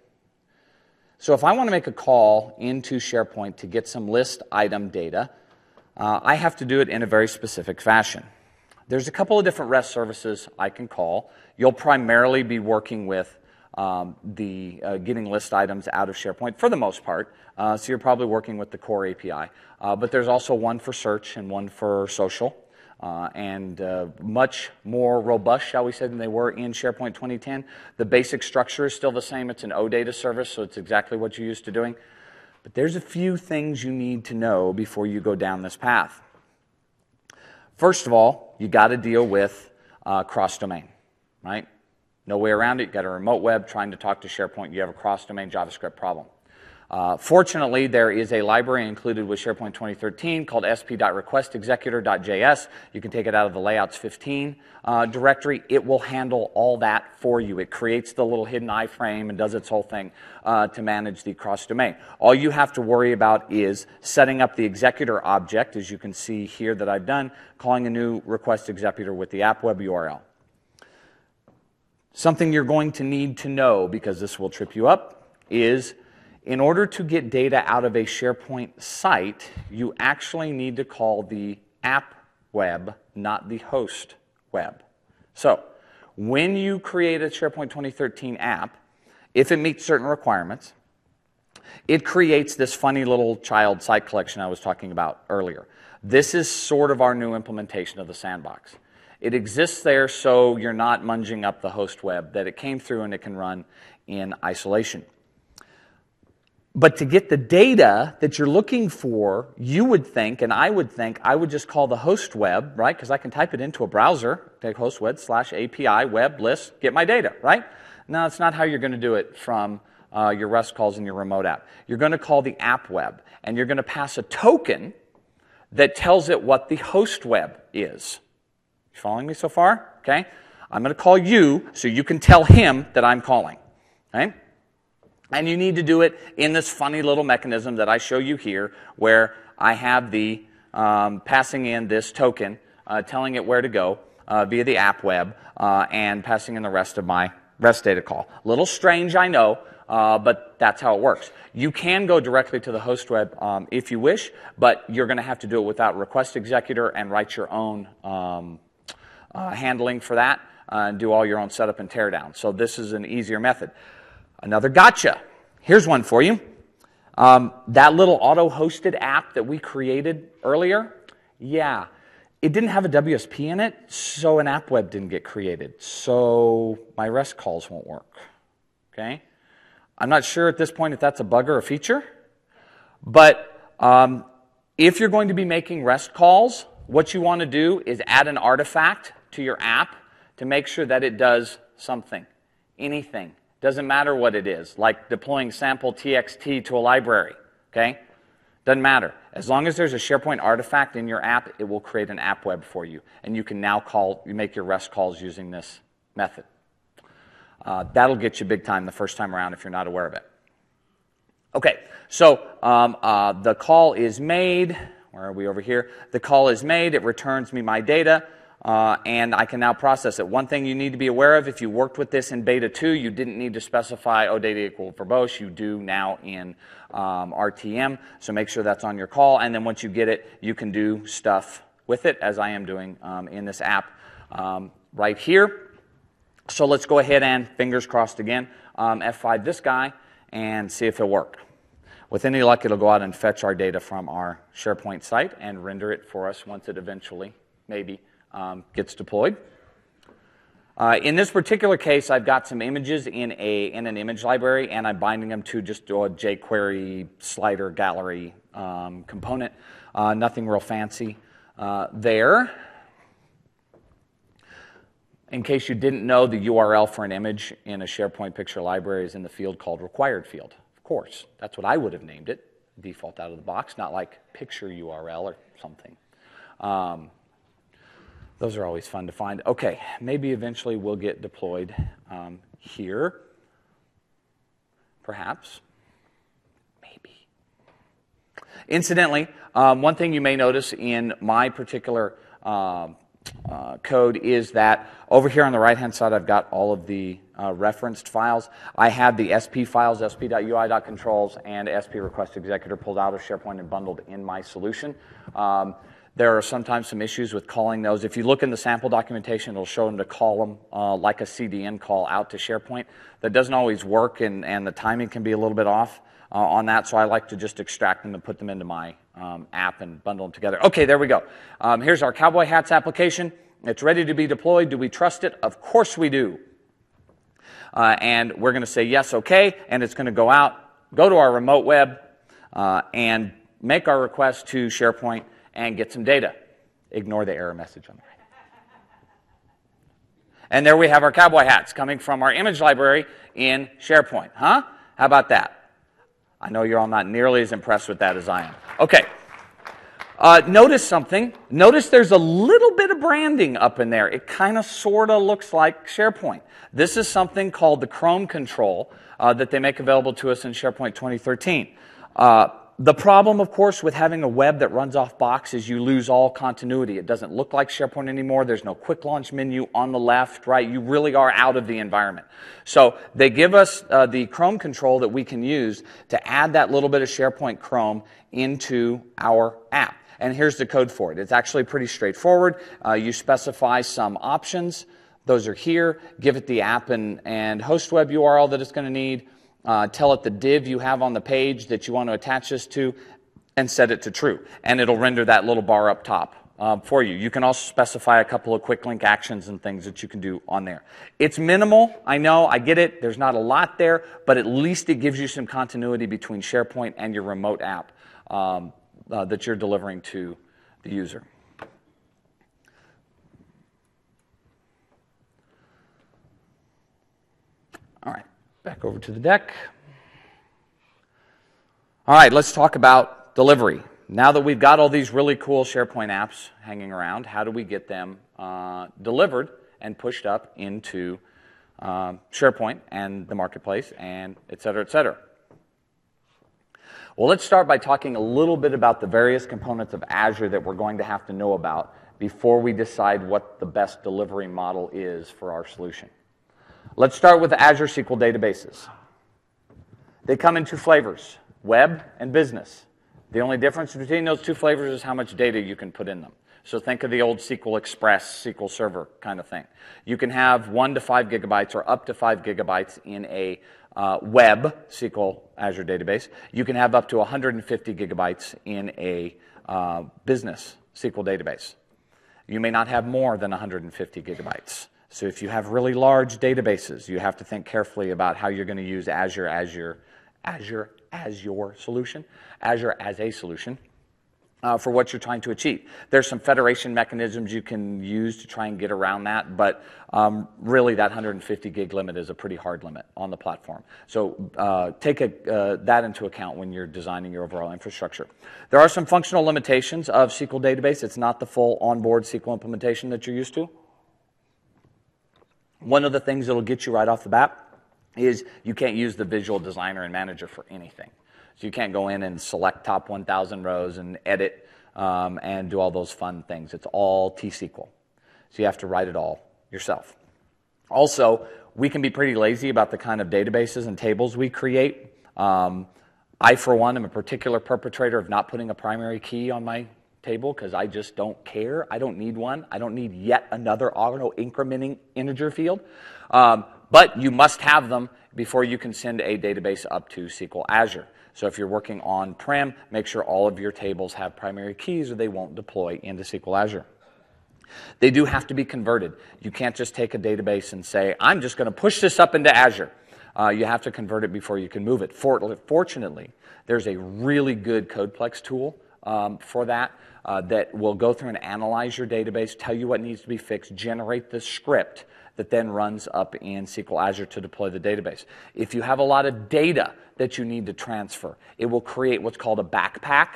So if I want to make a call into SharePoint to get some list item data, I have to do it in a very specific fashion. There's a couple of different REST services I can call. You'll primarily be working with getting list items out of SharePoint for the most part. So you're probably working with the core API. But there's also one for search and one for social. And much more robust, shall we say, than they were in SharePoint 2010. The basic structure is still the same. It's an OData service, so it's exactly what you're used to doing. But there's a few things you need to know before you go down this path. First of all, you got to deal with cross-domain, right? No way around it. You've got a remote web trying to talk to SharePoint. You have a cross-domain JavaScript problem. Fortunately, there is a library included with SharePoint 2013 called sp.requestexecutor.js. You can take it out of the Layouts 15 directory. It will handle all that for you. It creates the little hidden iframe and does its whole thing to manage the cross-domain. All you have to worry about is setting up the executor object, as you can see here that I've done, calling a new request executor with the app web URL. Something you're going to need to know, because this will trip you up, is in order to get data out of a SharePoint site, you actually need to call the app web, not the host web. So, when you create a SharePoint 2013 app, if it meets certain requirements, it creates this funny little child site collection I was talking about earlier. This is sort of our new implementation of the sandbox. It exists there so you're not munging up the host web, that it came through and it can run in isolation. But to get the data that you're looking for, you would think, and I would think, I would just call the host web, right? Because I can type it into a browser, take host web /API web list, get my data, right? No, that's not how you're going to do it from your REST calls in your remote app. You're going to call the app web, and you're going to pass a token that tells it what the host web is. You following me so far? Okay. I'm going to call you so you can tell him that I'm calling. Okay? And you need to do it in this funny little mechanism that I show you here, where I have the passing in this token, telling it where to go via the app web, and passing in the rest of my REST data call. A little strange, I know, but that's how it works. You can go directly to the host web if you wish, but you're going to have to do it without request executor and write your own handling for that, and do all your own setup and teardown. So this is an easier method. Another gotcha. Here's one for you. That little auto-hosted app that we created earlier, yeah, it didn't have a WSP in it, so an app web didn't get created. So my REST calls won't work. Okay? I'm not sure at this point if that's a bug or a feature, but if you're going to be making REST calls, what you want to do is add an artifact to your app to make sure that it does something, anything. Doesn't matter what it is, like deploying sample TXT to a library, okay? Doesn't matter. As long as there's a SharePoint artifact in your app, it will create an app web for you, and you can now make your REST calls using this method. That'll get you big time the first time around if you're not aware of it. Okay, so the call is made. Where are we over here? The call is made. It returns me my data. And I can now process it. One thing you need to be aware of, if you worked with this in beta 2, you didn't need to specify data equal verbose. You do now in RTM, so make sure that's on your call. And then once you get it, you can do stuff with it, as I am doing in this app right here. So let's go ahead and, fingers crossed again, F5 this guy and see if it'll work. With any luck, it'll go out and fetch our data from our SharePoint site and render it for us once it eventually, maybe, gets deployed. In this particular case, I've got some images in an image library, and I'm binding them to just a jQuery slider gallery component. Nothing real fancy there. In case you didn't know, the URL for an image in a SharePoint picture library is in the field called required field. Of course, that's what I would have named it, default out of the box, not like picture URL or something. Those are always fun to find. Okay, maybe eventually we'll get deployed here. Perhaps. Maybe. Incidentally, one thing you may notice in my particular code is that over here on the right-hand side, I've got all of the referenced files. I have the SP files, sp.ui.controls, and SP request executor pulled out of SharePoint and bundled in my solution. There are sometimes some issues with calling those. If you look in the sample documentation, it'll show them to call them like a CDN call out to SharePoint. That doesn't always work, and the timing can be a little bit off on that, so I like to just extract them and put them into my app and bundle them together. Okay, there we go. Here's our Cowboy Hats application. It's ready to be deployed. Do we trust it? Of course we do. And we're going to say yes, okay, and it's going to go out, go to our remote web, and make our request to SharePoint and get some data. Ignore the error message on the right. And there we have our cowboy hats coming from our image library in SharePoint. Huh? How about that? I know you're all not nearly as impressed with that as I am. Okay. Notice something. Notice there's a little bit of branding up in there. It kind of sort of looks like SharePoint. This is something called the Chrome control that they make available to us in SharePoint 2013. The problem, of course, with having a web that runs off box is you lose all continuity. It doesn't look like SharePoint anymore. There's no quick launch menu on the left, right? You really are out of the environment. So they give us the Chrome control that we can use to add that little bit of SharePoint Chrome into our app. And here's the code for it. It's actually pretty straightforward. You specify some options. Those are here. Give it the app and host web URL that it's going to need. Tell it the div you have on the page that you want to attach this to, and set it to true. And it'll render that little bar up top for you. You can also specify a couple of quick link actions and things that you can do on there. It's minimal. I know. I get it. There's not a lot there, but at least it gives you some continuity between SharePoint and your remote app that you're delivering to the user. All right. Back over to the deck. All right, let's talk about delivery. Now that we've got all these really cool SharePoint apps hanging around, how do we get them delivered and pushed up into SharePoint and the marketplace, and et cetera, et cetera? Well, let's start by talking a little bit about the various components of Azure that we're going to have to know about before we decide what the best delivery model is for our solution. Let's start with Azure SQL databases. They come in two flavors, web and business. The only difference between those two flavors is how much data you can put in them. So think of the old SQL Express, SQL Server kind of thing. You can have 1 to 5 gigabytes or up to 5 gigabytes in a web SQL Azure database. You can have up to 150 gigabytes in a business SQL database. You may not have more than 150 gigabytes. So if you have really large databases, you have to think carefully about how you're going to use Azure as your solution, Azure as a solution for what you're trying to achieve. There's some federation mechanisms you can use to try and get around that, but really that 150 gig limit is a pretty hard limit on the platform. So take that into account when you're designing your overall infrastructure. There are some functional limitations of SQL database. It's not the full onboard SQL implementation that you're used to. One of the things that will get you right off the bat is you can't use the visual designer and manager for anything. So you can't go in and select top 1,000 rows and edit and do all those fun things. It's all T-SQL. So you have to write it all yourself. Also, we can be pretty lazy about the kind of databases and tables we create. I, for one, am a particular perpetrator of not putting a primary key on my table because I just don't care. I don't need one. I don't need yet another auto-incrementing integer field. But you must have them before you can send a database up to SQL Azure. So if you're working on-prem, make sure all of your tables have primary keys or they won't deploy into SQL Azure. They do have to be converted. You can't just take a database and say, I'm just going to push this up into Azure. You have to convert it before you can move it. Fortunately, there's a really good Codeplex tool for that that will go through and analyze your database, tell you what needs to be fixed, generate the script that then runs up in SQL Azure to deploy the database. If you have a lot of data that you need to transfer, it will create what's called a backpack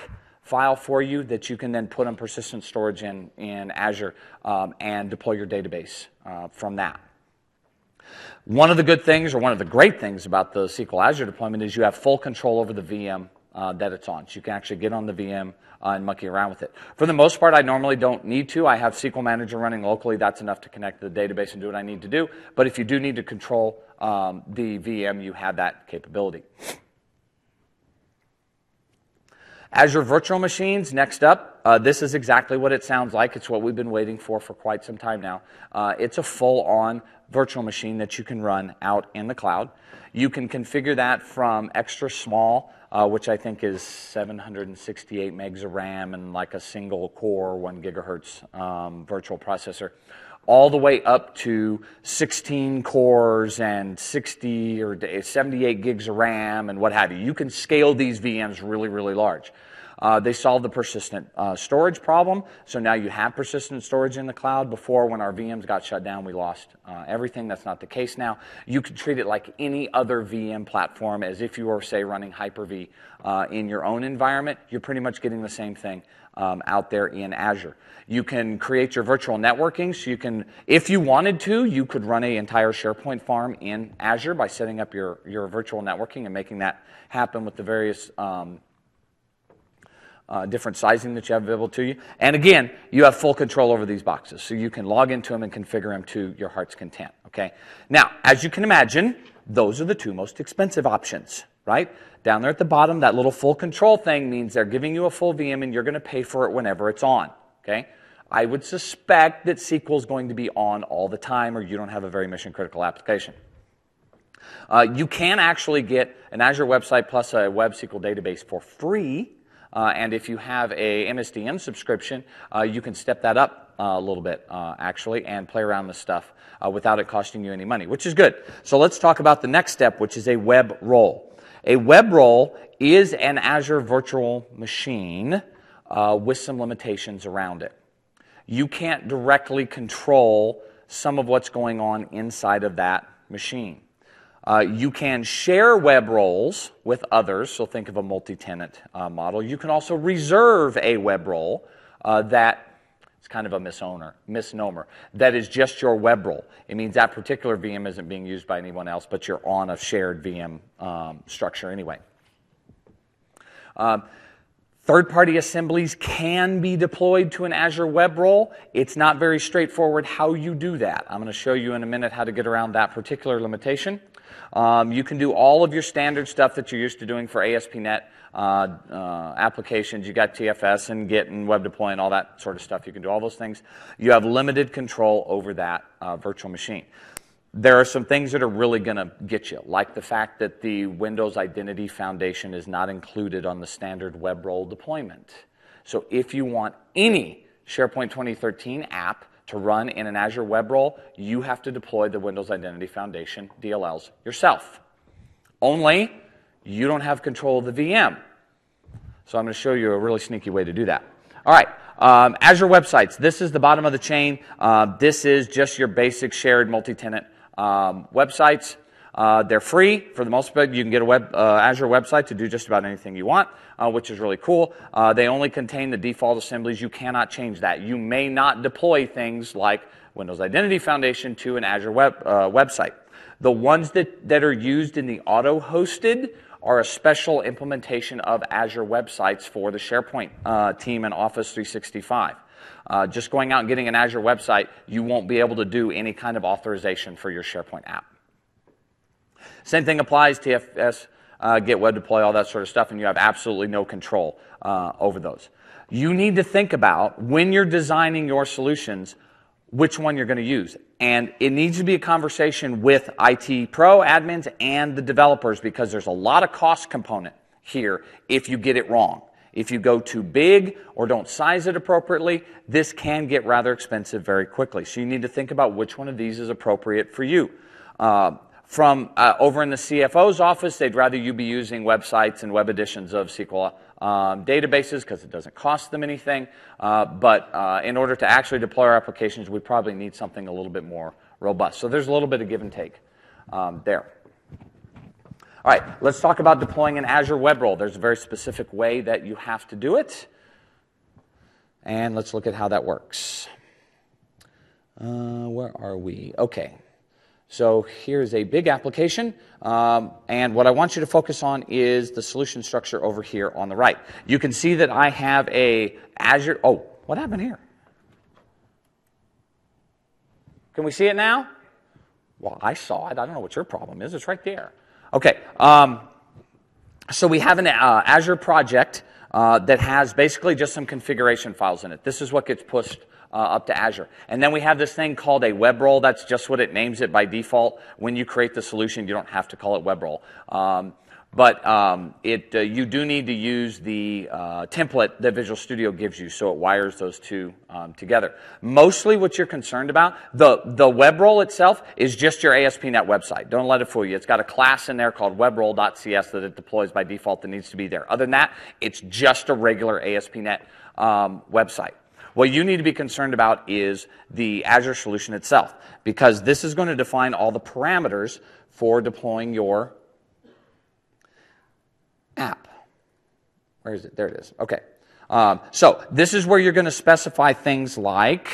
file for you that you can then put on persistent storage in Azure and deploy your database from that. One of the good things, or one of the great things about the SQL Azure deployment is you have full control over the VM that it's on. So you can actually get on the VM and monkey around with it. For the most part, I normally don't need to. I have SQL Manager running locally. That's enough to connect to the database and do what I need to do. But if you do need to control the VM, you have that capability. Azure Virtual Machines, next up. This is exactly what it sounds like. It's what we've been waiting for quite some time now. It's a full-on virtual machine that you can run out in the cloud. You can configure that from extra small, which I think is 768 megs of RAM and like a single core 1 gigahertz virtual processor, all the way up to 16 cores and 60 or 78 gigs of RAM and what have you. You can scale these VMs really, really large. They solved the persistent storage problem, so now you have persistent storage in the cloud. Before, when our VMs got shut down, we lost everything. That's not the case now. You can treat it like any other VM platform, as if you were, say, running Hyper-V in your own environment. You're pretty much getting the same thing out there in Azure. You can create your virtual networking, so you can, if you wanted to, you could run an entire SharePoint farm in Azure by setting up your virtual networking and making that happen with the various different sizing that you have available to you. And again, you have full control over these boxes, so you can log into them and configure them to your heart's content, okay? Now, as you can imagine, those are the two most expensive options, right? Down there at the bottom, that little full control thing means they're giving you a full VM and you're going to pay for it whenever it's on, okay? I would suspect that SQL is going to be on all the time, or you don't have a very mission-critical application. You can actually get an Azure website plus a web SQL database for free, and if you have a MSDN subscription, you can step that up a little bit, actually, and play around with stuff without it costing you any money, which is good. So let's talk about the next step, which is a web role. A web role is an Azure virtual machine with some limitations around it. You can't directly control some of what's going on inside of that machine. You can share web roles with others, so think of a multi-tenant model. You can also reserve a web role that is kind of a misnomer. That is just your web role. It means that particular VM isn't being used by anyone else, but you're on a shared VM structure anyway. Third-party assemblies can be deployed to an Azure web role. It's not very straightforward how you do that. I'm going to show you in a minute how to get around that particular limitation. You can do all of your standard stuff that you're used to doing for ASP.NET applications. You got TFS and Git and web deploy and all that sort of stuff. You can do all those things. You have limited control over that virtual machine. There are some things that are really going to get you, like the fact that the Windows Identity Foundation is not included on the standard web role deployment. So if you want any SharePoint 2013 app to run in an Azure web role, you have to deploy the Windows Identity Foundation DLLs yourself. Only you don't have control of the VM. So I'm going to show you a really sneaky way to do that. All right. Azure websites. This is the bottom of the chain. This is just your basic shared multi-tenant websites. They're free for the most part. You can get a Azure website to do just about anything you want, which is really cool. They only contain the default assemblies. You cannot change that. You may not deploy things like Windows Identity Foundation to an Azure website. The ones that are used in the auto-hosted are a special implementation of Azure websites for the SharePoint team and Office 365. Just going out and getting an Azure website, you won't be able to do any kind of authorization for your SharePoint app. Same thing applies, TFS, Git, web deploy, all that sort of stuff, and you have absolutely no control over those. You need to think about, when you're designing your solutions, which one you're going to use. And it needs to be a conversation with IT pro admins and the developers, because there's a lot of cost component here if you get it wrong. If you go too big or don't size it appropriately, this can get rather expensive very quickly. So you need to think about which one of these is appropriate for you. From over in the CFO's office, they'd rather you be using websites and web editions of SQL databases because it doesn't cost them anything. But in order to actually deploy our applications, we probably need something a little bit more robust. So there's a little bit of give and take there. All right, let's talk about deploying an Azure web role. There's a very specific way that you have to do it. And let's look at how that works. Where are we? Okay. So here's a big application, and what I want you to focus on is the solution structure over here on the right. You can see that I have a Azure, oh, what happened here? Can we see it now? Well, I saw it. I don't know what your problem is. It's right there. Okay, so we have an Azure project that has basically just some configuration files in it. This is what gets pushed up to Azure. And then we have this thing called a web role. That's just what it names it by default. When you create the solution, you don't have to call it web role. But you do need to use the template that Visual Studio gives you, so it wires those two together. Mostly what you're concerned about, the web role itself is just your ASP.NET website. Don't let it fool you. It's got a class in there called webrole.cs that it deploys by default that needs to be there. Other than that, it's just a regular ASP.NET website. What you need to be concerned about is the Azure solution itself, because this is going to define all the parameters for deploying your app. Where is it? There it is. Okay. So this is where you're going to specify things like,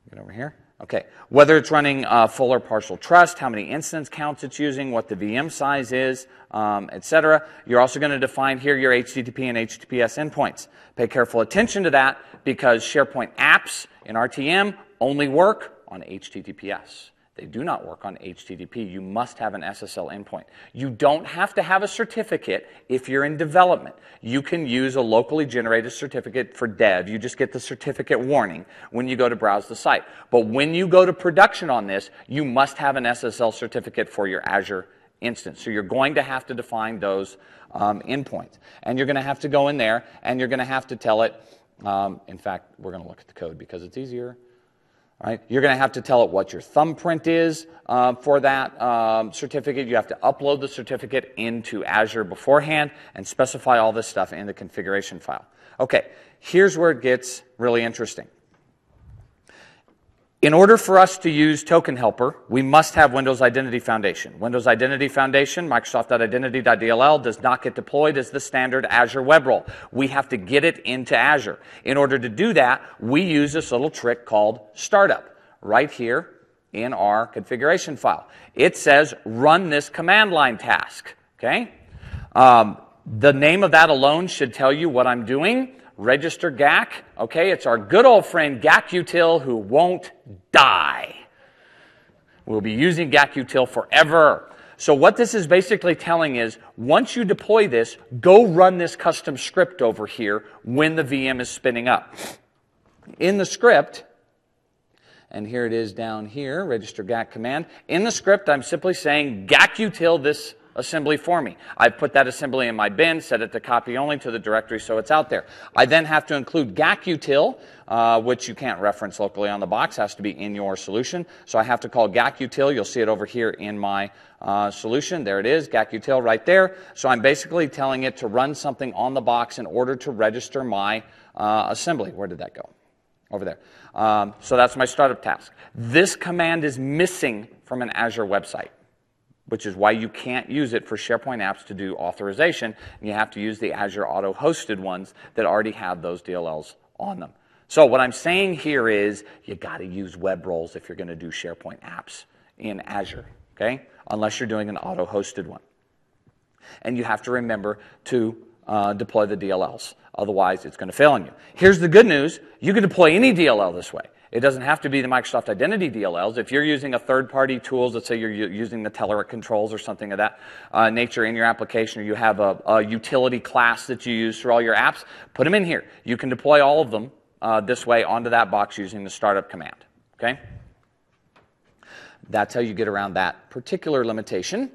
get over here. Okay. Whether it's running full or partial trust, how many instance counts it's using, what the VM size is, etc. You're also going to define here your HTTP and HTTPS endpoints. Pay careful attention to that because SharePoint apps in RTM only work on HTTPS. They do not work on HTTP. You must have an SSL endpoint. You don't have to have a certificate if you're in development. You can use a locally generated certificate for dev. You just get the certificate warning when you go to browse the site. But when you go to production on this, you must have an SSL certificate for your Azure instance. So you're going to have to define those endpoints. And you're going to have to go in there and you're going to have to tell it, in fact, we're going to look at the code because it's easier. Right? You're going to have to tell it what your thumbprint is for that certificate. You have to upload the certificate into Azure beforehand and specify all this stuff in the configuration file. Okay, here's where it gets really interesting. In order for us to use Token Helper, we must have Windows Identity Foundation. Windows Identity Foundation, Microsoft.identity.dll, does not get deployed as the standard Azure web role. We have to get it into Azure. In order to do that, we use this little trick called Startup right here in our configuration file. It says, run this command line task. Okay? The name of that alone should tell you what I'm doing. Register GAC, okay, it's our good old friend GACutil who won't die. We'll be using GACutil forever. So what this is basically telling is, once you deploy this, go run this custom script over here when the VM is spinning up. In the script, and here it is down here, register GAC command, in the script I'm simply saying GACutil this assembly for me. I've put that assembly in my bin, set it to copy only to the directory so it's out there. I then have to include GACutil, which you can't reference locally on the box, has to be in your solution. So I have to call GACutil. You'll see it over here in my solution. There it is, GACutil right there. So I'm basically telling it to run something on the box in order to register my assembly. Where did that go? Over there. So that's my startup task. This command is missing from an Azure website, which is why you can't use it for SharePoint apps to do authorization. And you have to use the Azure auto-hosted ones that already have those DLLs on them. So what I'm saying here is you got to use web roles if you're going to do SharePoint apps in Azure, okay? Unless you're doing an auto-hosted one. And you have to remember to deploy the DLLs. Otherwise, it's going to fail on you. Here's the good news. You can deploy any DLL this way. It doesn't have to be the Microsoft Identity DLLs. If you're using a third-party tools, let's say you're using the Telerik controls or something of that nature in your application, or you have a utility class that you use for all your apps, put them in here. You can deploy all of them this way onto that box using the startup command. Okay? That's how you get around that particular limitation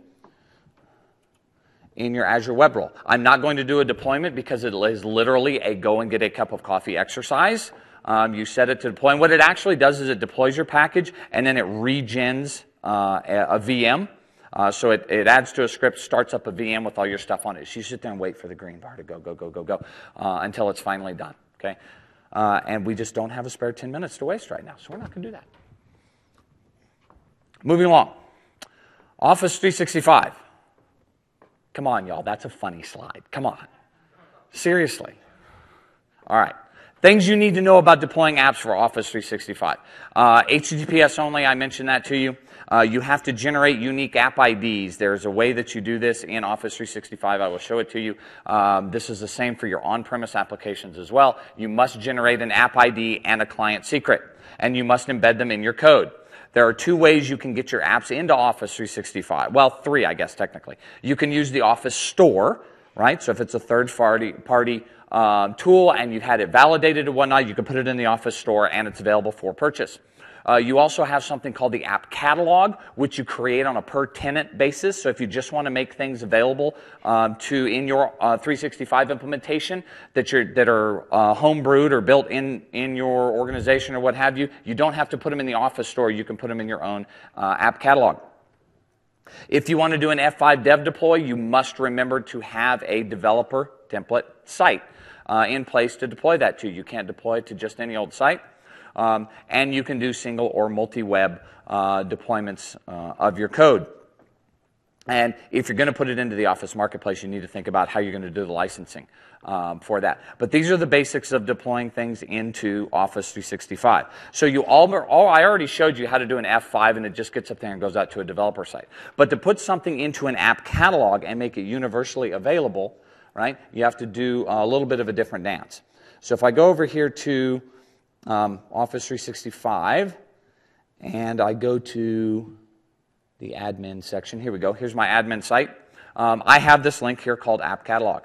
in your Azure web role. I'm not going to do a deployment because it is literally a go and get a cup of coffee exercise. You set it to deploy, and what it actually does is it deploys your package, and then it regens a VM. So it adds to a script, starts up a VM with all your stuff on it. So you sit there and wait for the green bar to go, until it's finally done. Okay, and we just don't have a spare 10 minutes to waste right now, so we're not going to do that. Moving along. Office 365. Come on, y'all. That's a funny slide. Come on. Seriously. All right. Things you need to know about deploying apps for Office 365. HTTPS only, I mentioned that to you. You have to generate unique app IDs. There's a way that you do this in Office 365. I will show it to you. This is the same for your on-premise applications as well. You must generate an app ID and a client secret, and you must embed them in your code. There are two ways you can get your apps into Office 365. Well, three, I guess, technically. You can use the Office Store, right? So if it's a third-party tool and you've had it validated and whatnot, you can put it in the Office Store and it's available for purchase. You also have something called the app catalog, which you create on a per tenant basis. So if you just want to make things available in your 365 implementation that are homebrewed or built in your organization or what have you, you don't have to put them in the Office store. You can put them in your own app catalog. If you want to do an F5 dev deploy, you must remember to have a developer template site in place to deploy that to. You can't deploy it to just any old site. And you can do single or multi-web deployments of your code. And if you're going to put it into the Office Marketplace, you need to think about how you're going to do the licensing for that. But these are the basics of deploying things into Office 365. So I already showed you how to do an F5, and it just gets up there and goes out to a developer site. But to put something into an app catalog and make it universally available, right, you have to do a little bit of a different dance. So if I go over here to Office 365, and I go to the admin section. Here we go. Here's my admin site. I have this link here called App Catalog.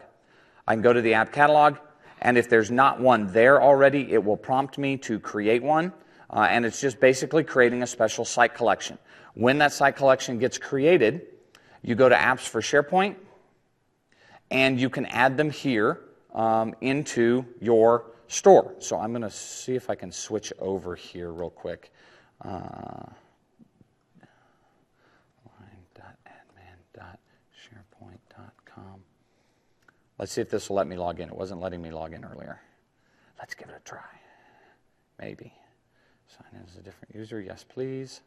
I can go to the App Catalog, and if there's not one there already, it will prompt me to create one, and it's just basically creating a special site collection. When that site collection gets created, you go to Apps for SharePoint, and you can add them here into your store. So I'm going to see if I can switch over here real quick. Line.admin.sharepoint.com. Let's see if this will let me log in. It wasn't letting me log in earlier. Let's give it a try. Maybe. Sign in as a different user. Yes, please.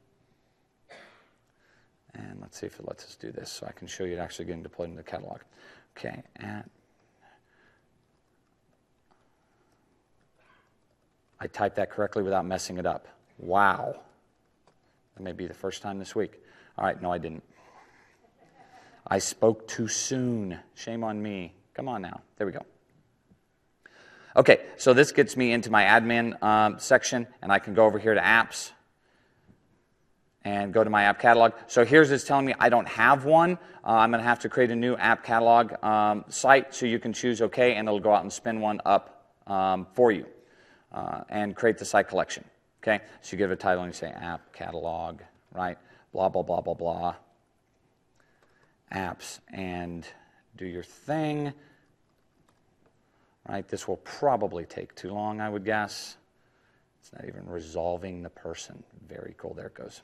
And let's see if it lets us do this so I can show you it actually getting deployed in the catalog. Okay. I typed that correctly without messing it up. Wow. That may be the first time this week. All right, no, I didn't. I spoke too soon. Shame on me. Come on now. There we go. Okay, so this gets me into my admin section, and I can go over here to apps and go to my app catalog. So here's it's telling me I don't have one. I'm going to have to create a new app catalog site, so you can choose OK, and it'll go out and spin one up for you. And create the site collection, okay? So you give it a title and you say app catalog, right? Blah, blah, blah, blah, blah. Apps, and do your thing, right? This will probably take too long, I would guess. It's not even resolving the person. Very cool. There it goes.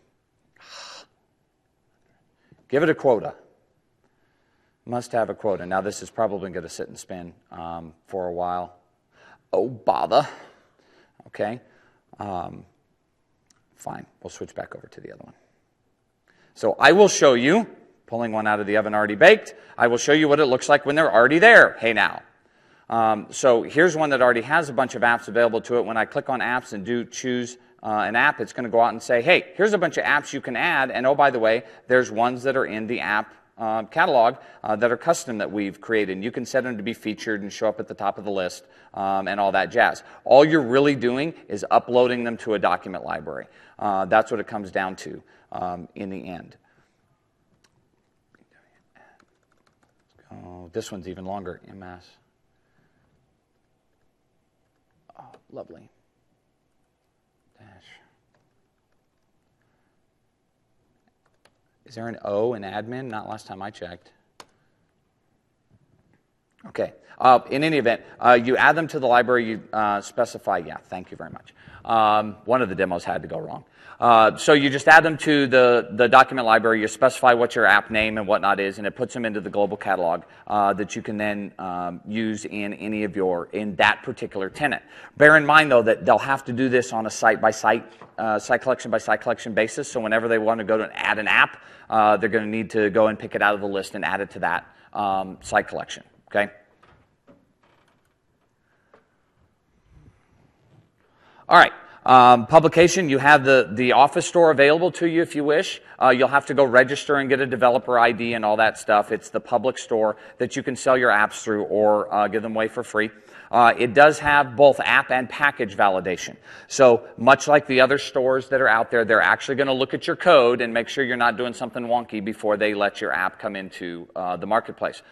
Give it a quota. Must have a quota. Now, this is probably going to sit and spin for a while. Oh, bother. Okay, fine. We'll switch back over to the other one. So I will show you, pulling one out of the oven already baked, I will show you what it looks like when they're already there. Hey now. So here's one that already has a bunch of apps available to it. When I click on apps and choose an app, it's going to go out and say, hey, here's a bunch of apps you can add. And oh, by the way, there's ones that are in the app catalog that are custom that we've created. And you can set them to be featured and show up at the top of the list and all that jazz. All you're really doing is uploading them to a document library. That's what it comes down to in the end. Oh, this one's even longer. MS. Oh, lovely. Dash. Is there an O in admin? Not last time I checked. Okay. In any event, you add them to the library. You specify. Yeah, thank you very much. One of the demos had to go wrong. So you just add them to the document library. You specify what your app name and whatnot is, and it puts them into the global catalog that you can then use in that particular tenant. Bear in mind, though, that they'll have to do this on a site collection by site collection basis. So whenever they want to go to add an app, they're going to need to go and pick it out of the list and add it to that site collection. Okay. All right. Publication, you have the Office store available to you if you wish. You'll have to go register and get a developer ID and all that stuff. It's the public store that you can sell your apps through or give them away for free. It does have both app and package validation. So much like the other stores that are out there, they're actually going to look at your code and make sure you're not doing something wonky before they let your app come into the marketplace.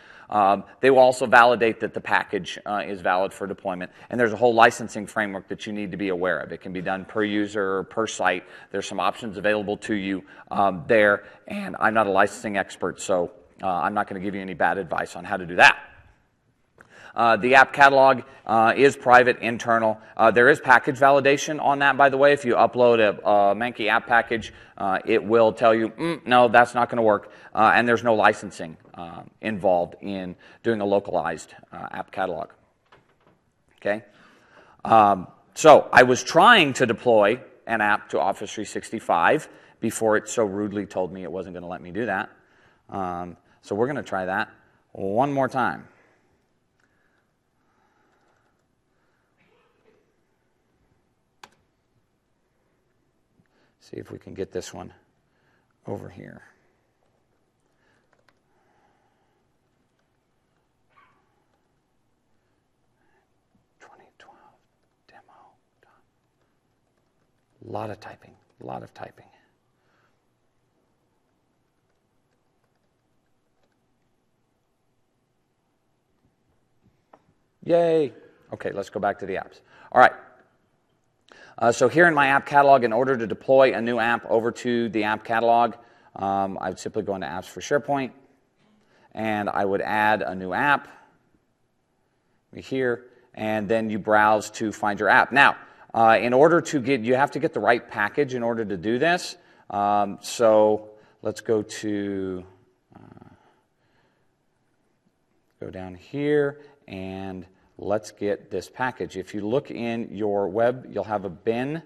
They will also validate that the package is valid for deployment. And there's a whole licensing framework that you need to be aware of. It can be done per user or per site. There's some options available to you there. And I'm not a licensing expert, so I'm not going to give you any bad advice on how to do that. The app catalog is private, internal. There is package validation on that, by the way. If you upload a manky app package, it will tell you, no, that's not going to work. And there's no licensing involved in doing a localized app catalog. Okay? So I was trying to deploy an app to Office 365 before it so rudely told me it wasn't going to let me do that. So we're going to try that one more time. See if we can get this one over here. Demo. A lot of typing, a lot of typing. Yay. Okay, let's go back to the apps. All right. So here in my app catalog, in order to deploy a new app over to the app catalog, I would simply go into Apps for SharePoint, and I would add a new app here, and then you browse to find your app. Now, in order to get, you have to get the right package in order to do this. So let's go to, go down here, and let's get this package. If you look in your web, you'll have a bin,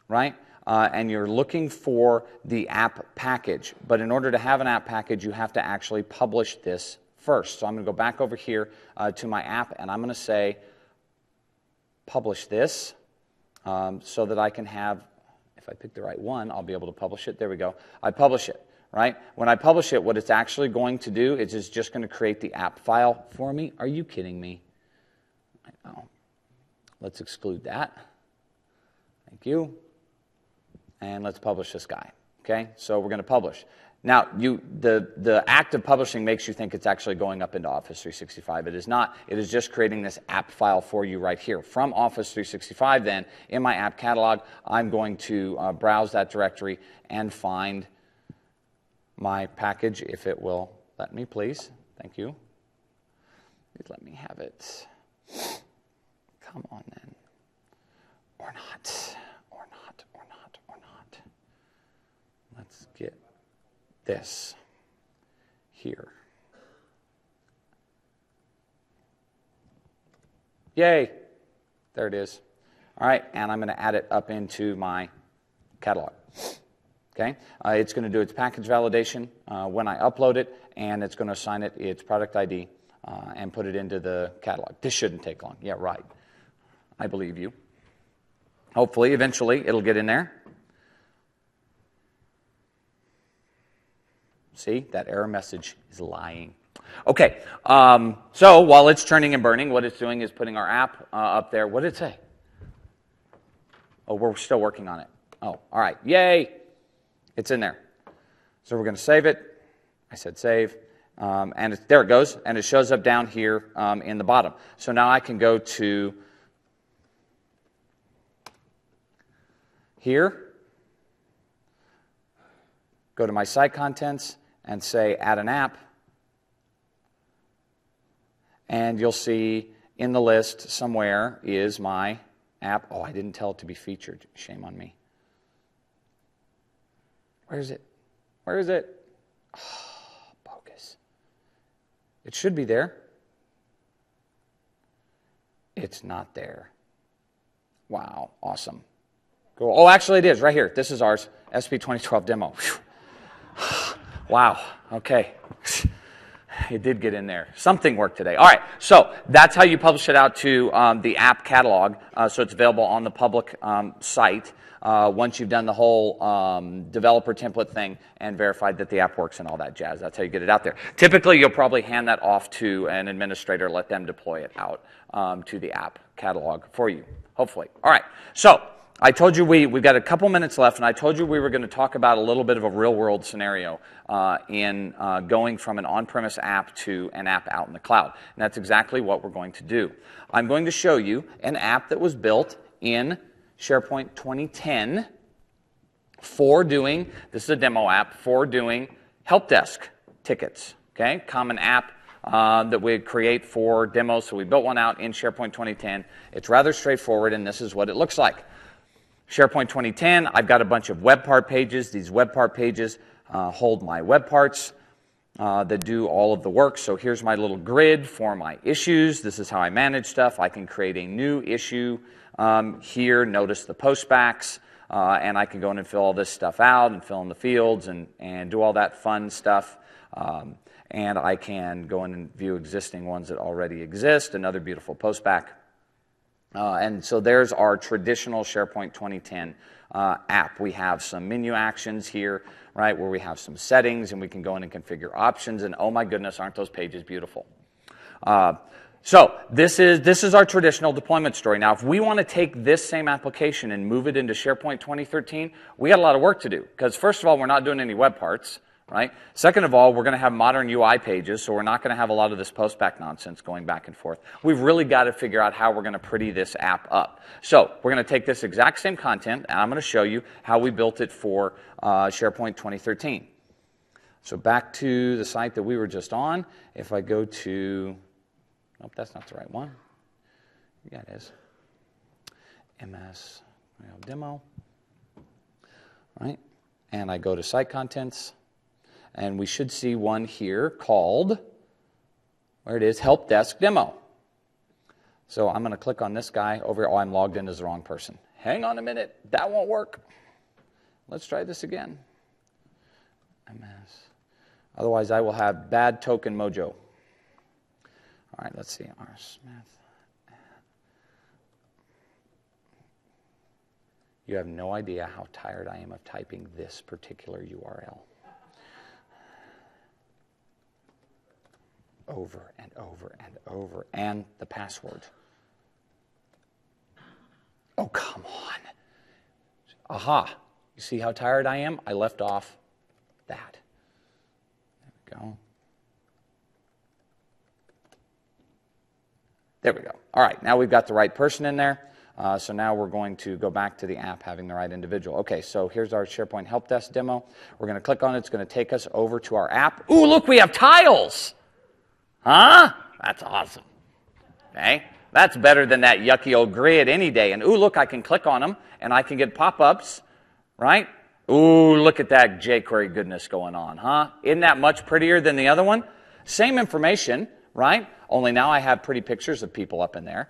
right? And you're looking for the app package. But in order to have an app package, you have to actually publish this first. So I'm going to go back over here to my app, and I'm going to say, publish this, so that I can have, if I pick the right one, I'll be able to publish it. There we go. I publish it, right? When I publish it, what it's actually going to do is it's just going to create the app file for me. Are you kidding me? Oh, let's exclude that. Thank you. And let's publish this guy. Okay, so we're going to publish. Now, the act of publishing makes you think it's actually going up into Office 365. It is not. It is just creating this app file for you right here. From Office 365, then, in my app catalog, I'm going to browse that directory and find my package, if it will let me, please. Thank you. Please let me have it. Come on, then. Or not. Or not. Or not. Or not. Let's get this here. Yay. There it is. All right, and I'm going to add it up into my catalog. Okay, it's going to do its package validation when I upload it, and it's going to assign it its product ID and put it into the catalog. This shouldn't take long. Yeah, right. I believe you. Hopefully, eventually, it'll get in there. See, that error message is lying. Okay, so while it's churning and burning, what it's doing is putting our app up there. What did it say? Oh, we're still working on it. Oh, all right. Yay! It's in there. So we're going to save it. I said save. And there it goes. And it shows up down here in the bottom. So now I can go to here, go to my site contents, and say add an app. And you'll see in the list somewhere is my app. Oh, I didn't tell it to be featured. Shame on me. Where is it? Where is it? Oh, bogus. It should be there. It's not there. Wow, awesome. Cool. Oh, actually it is, right here. This is ours, SP 2012 demo. Wow, okay. It did get in there. Something worked today. All right, so that's how you publish it out to the app catalog, so it's available on the public site once you've done the whole developer template thing and verified that the app works and all that jazz. That's how you get it out there. Typically, you'll probably hand that off to an administrator, let them deploy it out to the app catalog for you, hopefully. All right, so I told you we've got a couple minutes left, and I told you we were going to talk about a little bit of a real-world scenario in going from an on-premise app to an app out in the cloud. And that's exactly what we're going to do. I'm going to show you an app that was built in SharePoint 2010 for doing, this is a demo app, for doing help desk tickets, okay? Common app that we create for demos, so we built one out in SharePoint 2010. It's rather straightforward, and this is what it looks like. SharePoint 2010, I've got a bunch of web part pages. These web part pages hold my web parts that do all of the work. So here's my little grid for my issues. This is how I manage stuff. I can create a new issue here. Notice the postbacks, and I can go in and fill all this stuff out and fill in the fields and do all that fun stuff. And I can go in and view existing ones that already exist. Another beautiful postback. And so there's our traditional SharePoint 2010 app. We have some menu actions here, right, where we have some settings, and we can go in and configure options, and oh my goodness, aren't those pages beautiful? So this is our traditional deployment story. Now, if we want to take this same application and move it into SharePoint 2013, we got a lot of work to do, because first of all, we're not doing any web parts. Right? Second of all, we're going to have modern UI pages, so we're not going to have a lot of this postback nonsense going back and forth. We've really got to figure out how we're going to pretty this app up. So we're going to take this exact same content, and I'm going to show you how we built it for SharePoint 2013. So back to the site that we were just on. If I go to, nope, that's not the right one. Yeah, it is. MS demo. Right? And I go to site contents. And we should see one here called, where it is, Help Desk Demo. So I'm going to click on this guy over here. Oh, I'm logged in as the wrong person. Hang on a minute. That won't work. Let's try this again. MS. Otherwise, I will have bad token mojo. All right, let's see. R. Smith. You have no idea how tired I am of typing this particular URL. Over and over and over, and the password. Oh, come on. Aha. You see how tired I am? I left off that. There we go. There we go. All right, now we've got the right person in there. So now we're going to go back to the app having the right individual. Okay, so here's our SharePoint Help Desk demo. We're going to click on it. It's going to take us over to our app. Ooh, look, we have tiles. Huh? That's awesome. Okay? That's better than that yucky old grid any day. And ooh, look, I can click on them, and I can get pop-ups, right? Ooh, look at that jQuery goodness going on, huh? Isn't that much prettier than the other one? Same information, right? Only now I have pretty pictures of people up in there.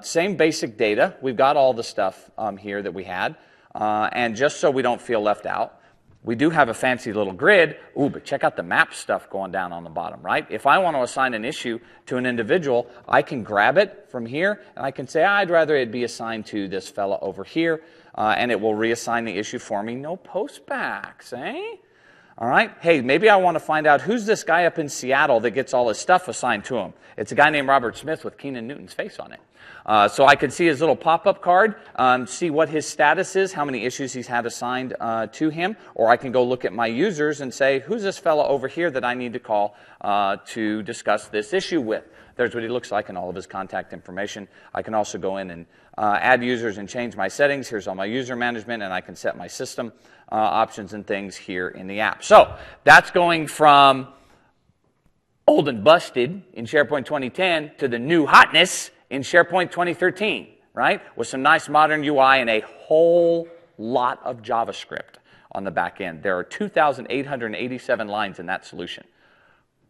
Same basic data. We've got all the stuff here that we had. And just so we don't feel left out, we do have a fancy little grid. Ooh, but check out the map stuff going down on the bottom, right? If I want to assign an issue to an individual, I can grab it from here, and I can say, I'd rather it be assigned to this fella over here, and it will reassign the issue for me. No postbacks, eh? All right? Hey, maybe I want to find out who's this guy up in Seattle that gets all his stuff assigned to him. It's a guy named Robert Smith with Keenan Newton's face on it. So I can see his little pop-up card, see what his status is, how many issues he's had assigned to him, or I can go look at my users and say, who's this fellow over here that I need to call to discuss this issue with? There's what he looks like and all of his contact information. I can also go in and add users and change my settings. Here's all my user management, and I can set my system options and things here in the app. So that's going from old and busted in SharePoint 2010 to the new hotness in SharePoint 2013, right? With some nice modern UI and a whole lot of JavaScript on the back end. There are 2,887 lines in that solution.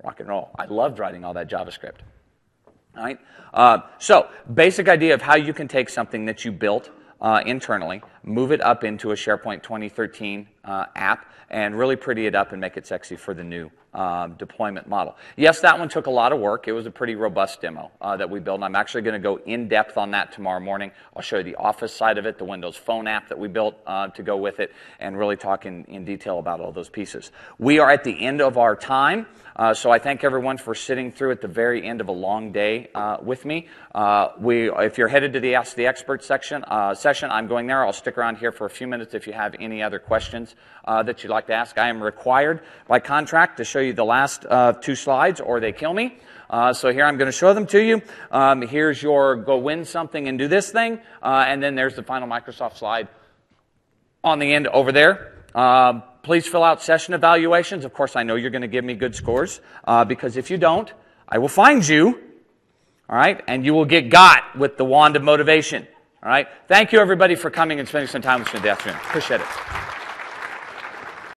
Rock and roll. I loved writing all that JavaScript. All right? So, basic idea of how you can take something that you built internally, move it up into a SharePoint 2013 app, and really pretty it up and make it sexy for the new deployment model. Yes, that one took a lot of work. It was a pretty robust demo that we built, and I'm actually going to go in depth on that tomorrow morning. I'll show you the Office side of it, the Windows Phone app that we built to go with it, and really talk in detail about all those pieces. We are at the end of our time, so I thank everyone for sitting through at the very end of a long day with me. If you're headed to the Ask the Expert session, I'm going there. I'll stick around here for a few minutes if you have any other questions that you'd like to ask. I am required by contract to show you the last 2 slides or they kill me. So here I'm going to show them to you. Here's your go win something and do this thing. And then there's the final Microsoft slide on the end over there. Please fill out session evaluations. Of course, I know you're going to give me good scores because if you don't, I will find you. All right, and you will get got with the wand of motivation. All right, thank you everybody for coming and spending some time with me this afternoon. Appreciate it.